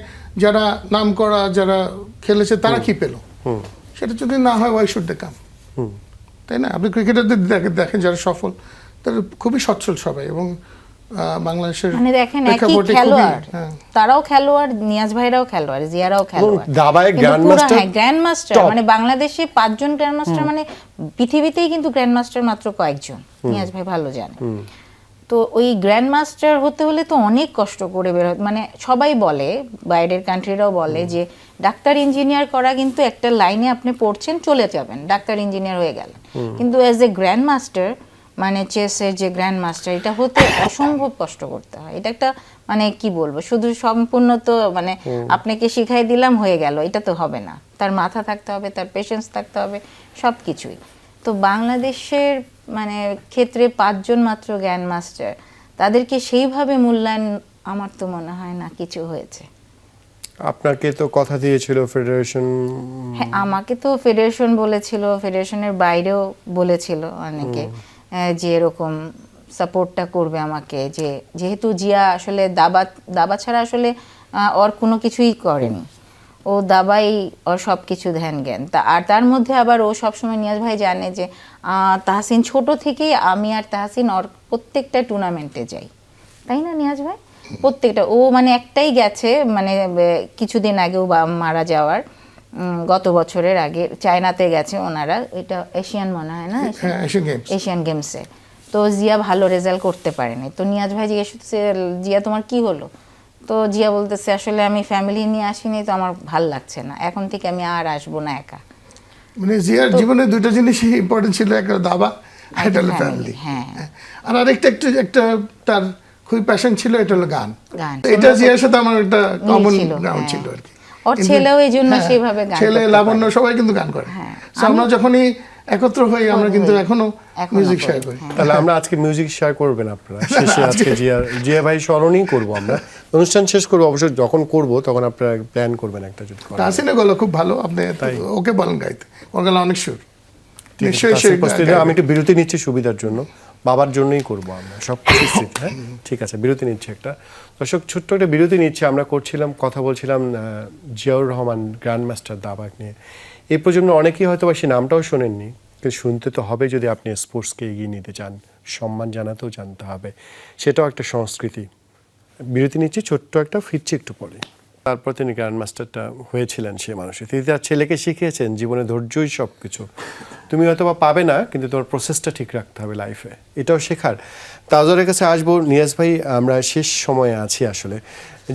যারা নাম করা, যারা খেলেছে তারা কি পেল, সেটা যদি না হয় ওয়াই শুড দে কাম, তাই না? আপনি ক্রিকেটারদের দেখেন যারা সফল, তারা খুবই সচ্ছল সবাই, এবং বাংলাদেশের মানে দেখেন একই প্রেক্ষাপটে খেলোয়াড়, হ্যাঁ। তারাও খেলোয়াড়, নিয়াজ ভাইরাও খেলোয়াড়, জিয়ারাও খেলোয়াড়, দাবায় গ্র্যান্ড মাস্টার মানে বাংলাদেশে 5 জন গ্র্যান্ড মাস্টার, মানে পৃথিবীতেই কিন্তু গ্র্যান্ড মাস্টার মাত্র কয়েকজন, নিয়াজ ভাই ভালো জানে। তো ওই গ্র্যান্ড মাস্টার হতে হলে তো অনেক কষ্ট করে বের হয়। মানে সবাই বলে, বাইরের কান্ট্রিরাও বলে যে ডাক্তার ইঞ্জিনিয়ার করা কিন্তু একটা লাইনে আপনি পড়ছেন, চলে যাবেন, ডাক্তার ইঞ্জিনিয়ার হয়ে গেলেন, কিন্তু অ্যাজ এ গ্র্যান্ড মাস্টার মানে চেসের যে গ্র্যান্ড মাস্টার, এটা হতে অসম্ভব কষ্ট করতে হয়। এটা একটা মানে কি বলবো, শুধু সম্পূর্ণ তো মানে আপনাকে শিখাই দিলাম হয়ে গেল, এটা তো হবে না। তার মাথা থাকতে হবে, তার পেশেন্স থাকতে হবে, সব কিছুই। তো বাংলাদেশের মানে ক্ষেত্রে 5 জন মাত্র গ্র্যান্ড মাস্টার, তাদেরকে সেইভাবে মূল্যায়ন আমার তো মনে হয় না কিছু হয়েছে। আপনাকে তো কথা দিয়েছিল ফেডারেশন। হ্যাঁ, আমাকে তো ফেডারেশন বলেছিল, ফেডারেশনের বাইরেও বলেছিল অনেকে যে এরকম সাপোর্টটা করবে আমাকে, যে যেহেতু জিয়া আসলে দাবা ছাড়া আসলে ওর কোনো কিছুই করেনি, ও দাবাই ওর সব কিছু ধ্যান জ্ঞান। আর তার মধ্যে আবার ও সবসময় নিয়াজ ভাই জানে যে তাহসিন ছোট থেকেই, আমি আর তাহসিন ওর প্রত্যেকটা টুর্নামেন্টে যাই, তাই না নিয়াজ ভাই? প্রত্যেকটা, ও মানে একটাই গেছে মানে কিছুদিন আগেও মারা যাওয়ার গত বছরের আগে চায়নাতে গেছে ওনারা, এটা এশিয়ান মনে হয় না, এশিয়ান গেমসে। তো জিয়া ভালো রেজাল্ট করতে পারেনি। তো নিয়াজ ভাই জিজ্ঞেস করছে, জিয়া তোমার কি হলো? তো জিয়া বলতেছে, আসলে আমি ফ্যামিলি নিয়ে আসিনি, তো আমার ভাল লাগছে না, এখন থেকে আমি আর আসবো না একা। মানে জিয়ার জীবনে দুটো জিনিসই ইম্পর্টেন্ট ছিল, একটা দাবা, একটা হলো ফ্যামিলি। হ্যাঁ, আর আরেকটা একটা তার খুবই প্যাশন ছিল, এটা হলো গান। গান এটা জিয়ার সাথে আমার একটা কমন গ্রাউন্ড ছিল আর কি। ওর ছেলেও এই জন্য সেইভাবে গান, ছেলে লাবণ্য সবাই কিন্তু গান করে। আমরা যখনই একত্র হই আমরা কিন্তু এখনো মিউজিক শেয়ার করি। তাহলে আমরা আজকে মিউজিক শেয়ার করবেন আপনারা শেষে, আজকে জিয়া ভাই স্মরণই করবো আমরা, অনুষ্ঠান শেষ করবো অবশ্য, যখন করবো তখন আপনারা প্ল্যান করবেন একটা যদি করেন। তাহসিনের গলা খুব ভালো, আপনি ওকে বলেন গাইতে, ওর গলা অনেক সুর। আমি একটু বিরতি নিচ্ছি সুবিধার জন্য, বাবার জন্যই করবো আমরা সব কিছু। হ্যাঁ ঠিক আছে, বিরতি নিচ্ছি একটা। দর্শক ছোট্ট একটা বিরতি নিচ্ছি, আমরা কথা বলছিলাম জিয়াউর রহমান গ্র্যান্ড মাস্টার দাবা নিয়ে। এই প্রজন্ম অনেকেই হয়তো বা সে নামটাও শোনেননি, কিন্তু শুনতে তো হবে যদি আপনি স্পোর্টসকে এগিয়ে নিতে চান, সম্মান জানাতেও জানতে হবে, সেটাও একটা সংস্কৃতি। বিরতি নিচ্ছি ছোট্ট একটা, ফিরছি একটু পরে। তারপর তিনি গ্র্যান্ড মাস্টারটা হয়েছিলেন সে মানুষের। তিনি তার ছেলেকে শিখিয়েছেন জীবনে ধৈর্যই সব কিছু। তুমি হয়তো বা পাবে না, কিন্তু তোমার প্রসেসটা ঠিক রাখতে হবে লাইফে, এটাও শেখার। তাজরের কাছে আসবো। নিয়াজ ভাই, আমরা শেষ সময়ে আছি আসলে,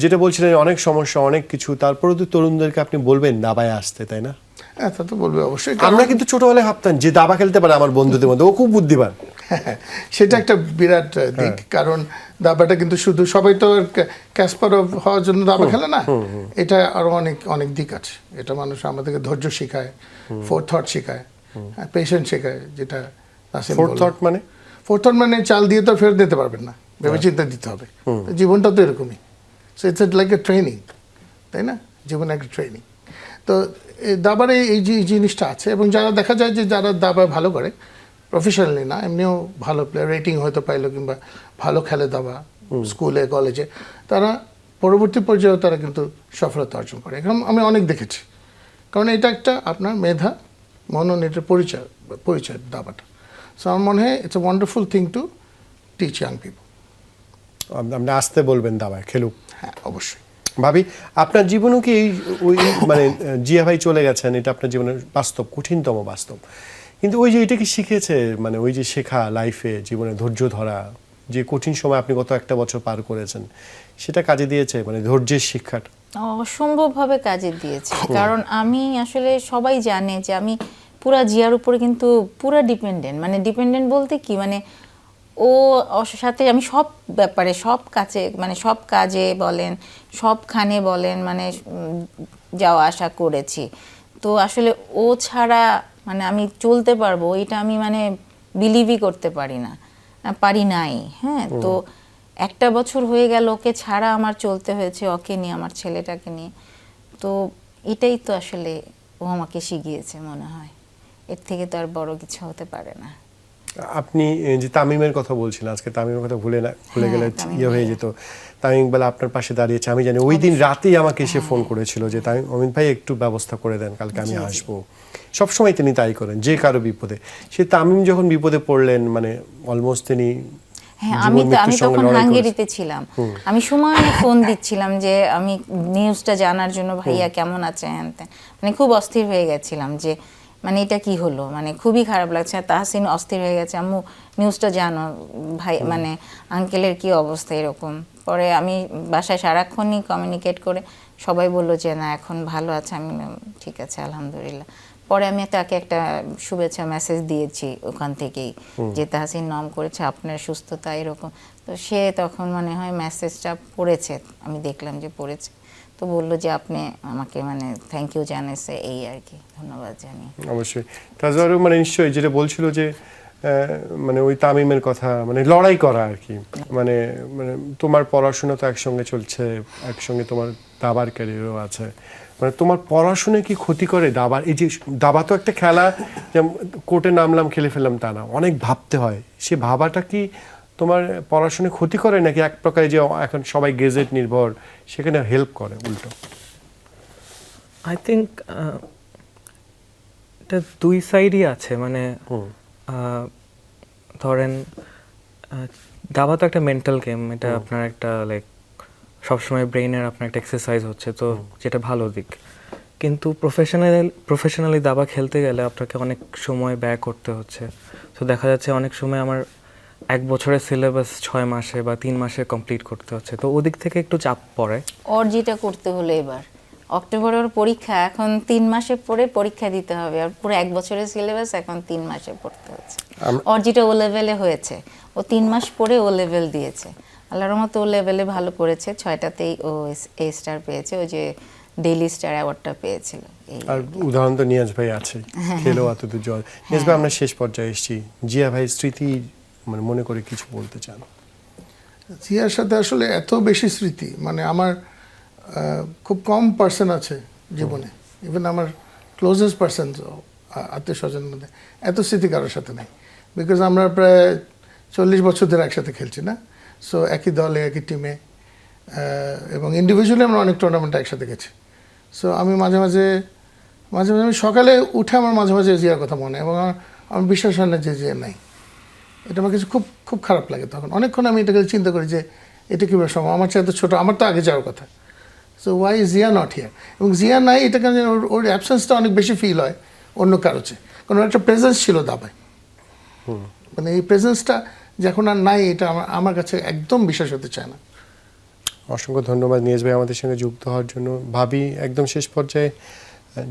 যেটা বলছিলেন অনেক সমস্যা, অনেক কিছু, তারপরেও তো তরুণদেরকে আপনি বলবেন দাবায় আসতে, তাই না? হ্যাঁ, তা তো বলবে অবশ্যই। আমরা কিন্তু ছোটবেলায় ভাবতাম যে দাবা খেলতে পারে আমার বন্ধুদের মধ্যে, ও খুব বুদ্ধিমান, সেটা একটা বিরাট দিক, কারণ দাবাটা কিন্তু শুধু সবাই তো ক্যাসপারভ হওয়ার জন্য দাবা খেলে না, এটা আরো অনেক অনেক দিক আছে। এটা মানুষ আমাদেরকে ধৈর্য শেখায়, ফোর থট শেখায়, পেশেন্ট শেখায়, যেটা ফোর্থ থট মানে ফোর থট মানে চাল দিয়ে তো ফেরত দিতে পারবেন না, ভেবে চিন্তা দিতে হবে। জীবনটা তো এরকমই, so it's like a training, তাই না? জীবন একটা ট্রেনিং। তো দাবার এই যে জিনিসটা আছে, এবং যারা দেখা যায় যে যারা দাবা ভালো করে প্রফেশনালি না, এমনিও ভালো প্লেয়ার, রেটিং হয়তো পাইলো কিংবা ভালো খেলে দাবা স্কুলে কলেজে, তারা পরবর্তী পর্যায়েও তারা কিন্তু সফলতা অর্জন করে। এখন আমি অনেক দেখেছি, কারণ এটা একটা আপনার মেধা, মনন, এটার পরিচয় দাবাটা। সো আমার মনে হয় it's a wonderful thing to teach young people. আপনি আসতে বলবেন দাবায় খেলুক। হ্যাঁ, অবশ্যই। ভাবি, আপনার জীবনেও কি ওই মানে জিয়া ভাই চলে গেছেন, এটা আপনার জীবনের বাস্তব, কঠিনতম বাস্তব, কিন্তু ওই যে এটা কি শিখেছে, মানে ওই যে শেখা লাইফে জীবনে ধৈর্য ধরা, যে কঠিন সময় আপনি গত একটা বছর পার করেছেন, সেটা কাজে দিয়েছে, মানে ধৈর্যের শিক্ষাটা? অসম্ভবভাবে কাজে দিয়েছে, কারণ আমি আসলে সবাই জানে যে আমি পুরা জিয়ার উপরে কিন্তু পুরা ডিপেন্ডেন্ট। মানে ডিপেন্ডেন্ট বলতে কি, মানে ও সাথে আমি সব ব্যাপারে, সব কাজে, মানে সব কাজে বলেন, সবখানে বলেন, মানে যাওয়া আসা করেছি। তো আসলে ও ছাড়া মানে আমি চলতে পারবো এটা আমি মানে বিলিভই করতে পারি না, পারি নাই। হ্যাঁ, তো একটা বছর হয়ে গেল ওকে ছাড়া আমার চলতে হয়েছে, ওকে নিয়ে, আমার ছেলেটাকে নিয়ে। তো এটাই তো আসলে ও আমাকে শিখিয়েছে মনে হয়, এর থেকে তো আর বড় কিছু হতে পারে না। আপনি যে তামিমের কথা বলছিলেন, আজকে তামিমের কথা ভুলে গেলে তামিম ইয়ে হয়ে যেত। তামিম বেলা আপনার পাশে দাঁড়িয়েছে, আমি জানি ওই দিন রাতেই আমাকে এসে ফোন করেছিল যে তামিম, অমিত ভাই একটু ব্যবস্থা করে দেন, কালকে আমি আসবো। সবসময় তিনি তাই করেন, যে কারো বিপদে। সে তামিম যখন বিপদে পড়লেন, মানে অলমোস্ট তিনি, হ্যাঁ, আমি তখন হাঙ্গেরিতে ছিলাম, আমি সময় ফোন দিচ্ছিলাম যে আমি নিউজটা জানার জন্য, ভাইয়া কেমন আছে, হ্যান ত্যান, মানে খুব অস্থির হয়ে গেছিলাম যে মানে এটা কি হলো, মানে খুবই খারাপ লাগছে। তাহসিন অস্থির হয়ে গেছে, আম্মু নিউজটা জানো, ভাই মানে আঙ্কেলের কি অবস্থা এরকম। পরে আমি বাসায় সারাক্ষণই কমিউনিকেট করে সবাই বললো যে না এখন ভালো আছে। আমি ঠিক আছে আলহামদুলিল্লাহ। পরে আমি তাকে একটা শুভেচ্ছা মেসেজ দিয়েছি ওখান থেকেই, যে তাহসিন নম করেছে আপনার সুস্থতা এরকম। তো সে তখন মনে হয় মেসেজটা পড়েছে, আমি দেখলাম যে পড়েছে, তো বললো যে আপনি আমাকে মানে থ্যাংক ইউ জানিয়েছে, এই আর কি, ধন্যবাদ জানিয়ে। অবশ্যই তাজওয়ারও মানে নিশ্চয়ই যেটা বলছিল যে মানে ওই তামিমের কথা, মানে লড়াই করা আর কি, মানে মানে তোমার পড়াশোনা তো একসঙ্গে চলছে, একসঙ্গে তোমার দাবার ক্যারিয়ারও আছে, মানে তোমার পড়াশোনা কি ক্ষতি করে দাবার? এই যে দাবা তো একটা খেলা, যেমন কোর্টে নামলাম খেলে ফেললাম তা না, অনেক ভাবতে হয়। সে ভাবাটা কি তোমার পড়াশোনায় ক্ষতি করে, নাকি এক প্রকারে যে এখন সবাই গেজেট নির্ভর সেখানে হেল্প করে উল্টো? আই থিঙ্ক এটা দুই সাইডই আছে। মানে ধরেন দাবা তো একটা মেন্টাল গেম, এটা আপনার একটা লাইক সবসময় ব্রেইনের আপনার একটা এক্সারসাইজ হচ্ছে, তো যেটা ভালো দিক। কিন্তু প্রফেশনালি দাবা খেলতে গেলে আপনাকে অনেক সময় ব্যয় করতে হচ্ছে। তো দেখা যাচ্ছে অনেক সময় আমার 1 বছরের সিলেবাস 6 মাসে বা 3 মাসে কমপ্লিট করতে হচ্ছে, তো ওদিক থেকে একটু চাপ পড়ে। যেটা করতে হলো এবার অক্টোবরে ওর পরীক্ষা, এখন 3 মাসে পরে পরীক্ষা দিতে হবে, আর পুরো 1 বছরের সিলেবাস এখন 3 মাসে পড়তে হচ্ছে। যেটা ও লেভেলে হয়েছে, ও 3 মাস পরে ও লেভেল দিয়েছে, আল্লাহর রহমতে ও লেভেলে ভালো করেছে, 6টাতেই ও এ স্টার পেয়েছে, ওই যে ডেইলি স্টার অ্যাওয়ার্ডটা পেয়েছিল। আর উদাহরণ তো নিয়াজ ভাই আছে, খেলো এতদূর জল। নিয়াজ ভাই, আমরা শেষ পর্যায়ে এসেছি, জিয়া ভাই স্মৃতি মানে মনে করে কিছু বলতে চান? জিয়ার সাথে আসলে এত বেশি স্মৃতি, মানে আমার খুব কম পার্সন আছে জীবনে, ইভেন আমার ক্লোজেস্ট পার্সন আত্মীয় স্বজনের মধ্যে এত স্মৃতি কারোর সাথে নেই, বিকজ আমরা প্রায় 40 বছর ধরে একসাথে খেলছি না, সো একই দলে একই টিমে, এবং ইন্ডিভিজুয়ালি আমরা অনেক টুর্নামেন্টে একসাথে গেছি। সো আমি মাঝে মাঝে আমি সকালে উঠে আমার মাঝে মাঝে জিয়ার কথা মনে, এবং আমার বিশ্বাস হয় না যে জিয়া নাই। এটা আমার কিছু খুব খুব খারাপ লাগে, তখন অনেকক্ষণ আমি এটাকে চিন্তা করি যে এটা কীভাবে সম্ভব, আমার চেয়ে তো ছোটো, আমার তো আগে যাওয়ার কথা। So why is Zia not here? এবং জিয়া নাই, এটা কেন ওর অ্যাবসেন্সটা অনেক বেশি ফিল হয় অন্য কারো চেয়ে, কারণ একটা প্রেজেন্স ছিল দাবায়, মানে এই প্রেজেন্সটা যখন আর নাই, এটা আমার কাছে একদম বিশ্বাস হতে চায় না। অসংখ্য ধন্যবাদ নিয়াজ ভাই আমাদের সঙ্গে যুক্ত হওয়ার জন্য। ভাবি, একদম শেষ পর্যায়ে,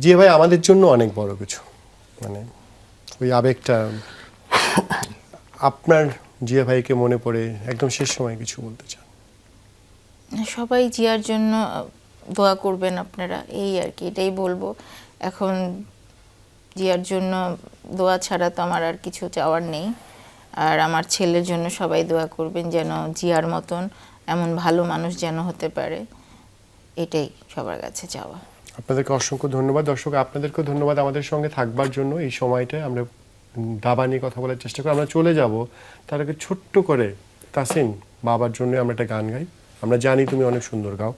জিয়া ভাই আমাদের জন্য অনেক বড় কিছু, মানে ওই আবেগটা আপনার জিয়া ভাইকে মনে পড়ে একদম শেষ সময় কিছু বলতে চান? সবাই জিয়ার জন্য দোয়া করবেন আপনারা, এই আর কি, এটাই বলবো। এখন জিয়ার জন্য দোয়া ছাড়া তো আমার আর কিছু চাওয়ার নেই। আর আমার ছেলের জন্য সবাই দোয়া করবেন যেন জিয়ার মতন এমন ভালো মানুষ যেন হতে পারে, এটাই সবার কাছে চাওয়া। আপনাদেরকে অসংখ্য ধন্যবাদ। দর্শক, আপনাদেরকেও ধন্যবাদ আমাদের সঙ্গে থাকবার জন্য। এই সময়টায় আমরা দাবা নিয়ে কথা বলার চেষ্টা করি। আমরা চলে যাব, তার আগে ছোট্ট করে তাসিন, বাবার জন্য আমরা একটা গান গাই। আমরা জানি তুমি অনেক সুন্দর গাও,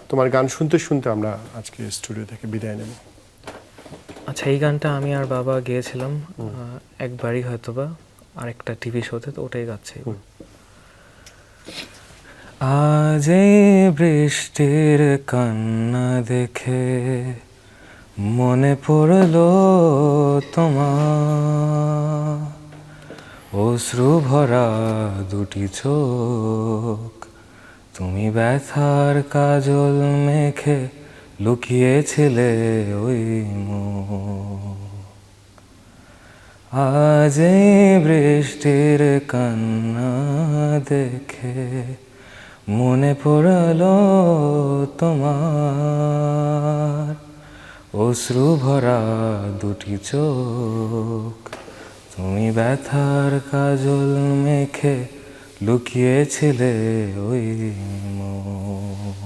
তোমার গান শুনতে শুনতে আমরা আজকে স্টুডিও থেকে বিদায় নেব। আচ্ছা, এই গানটা আমি আর বাবা গেয়েছিলাম একবারই হয়তোবা, আরেকটা টিভি শোতে, তো ওটাই গাচ্ছি। আজ এই বৃষ্টির কান্না দেখে মনে পড়লো তোমার, অশ্রু ভরা দুটি চোখ, তুমি ব্যথার কাজল মেখে লুকিয়েছিলে ওই মুখ। আজ এই বৃষ্টির কান্না দেখে মনে পড়লো তোমার, অশ্রু ভরা দুটি চোখ, তুমি ব্যথার কাজল মেখে লুকিয়েছিলে ওই মুখ।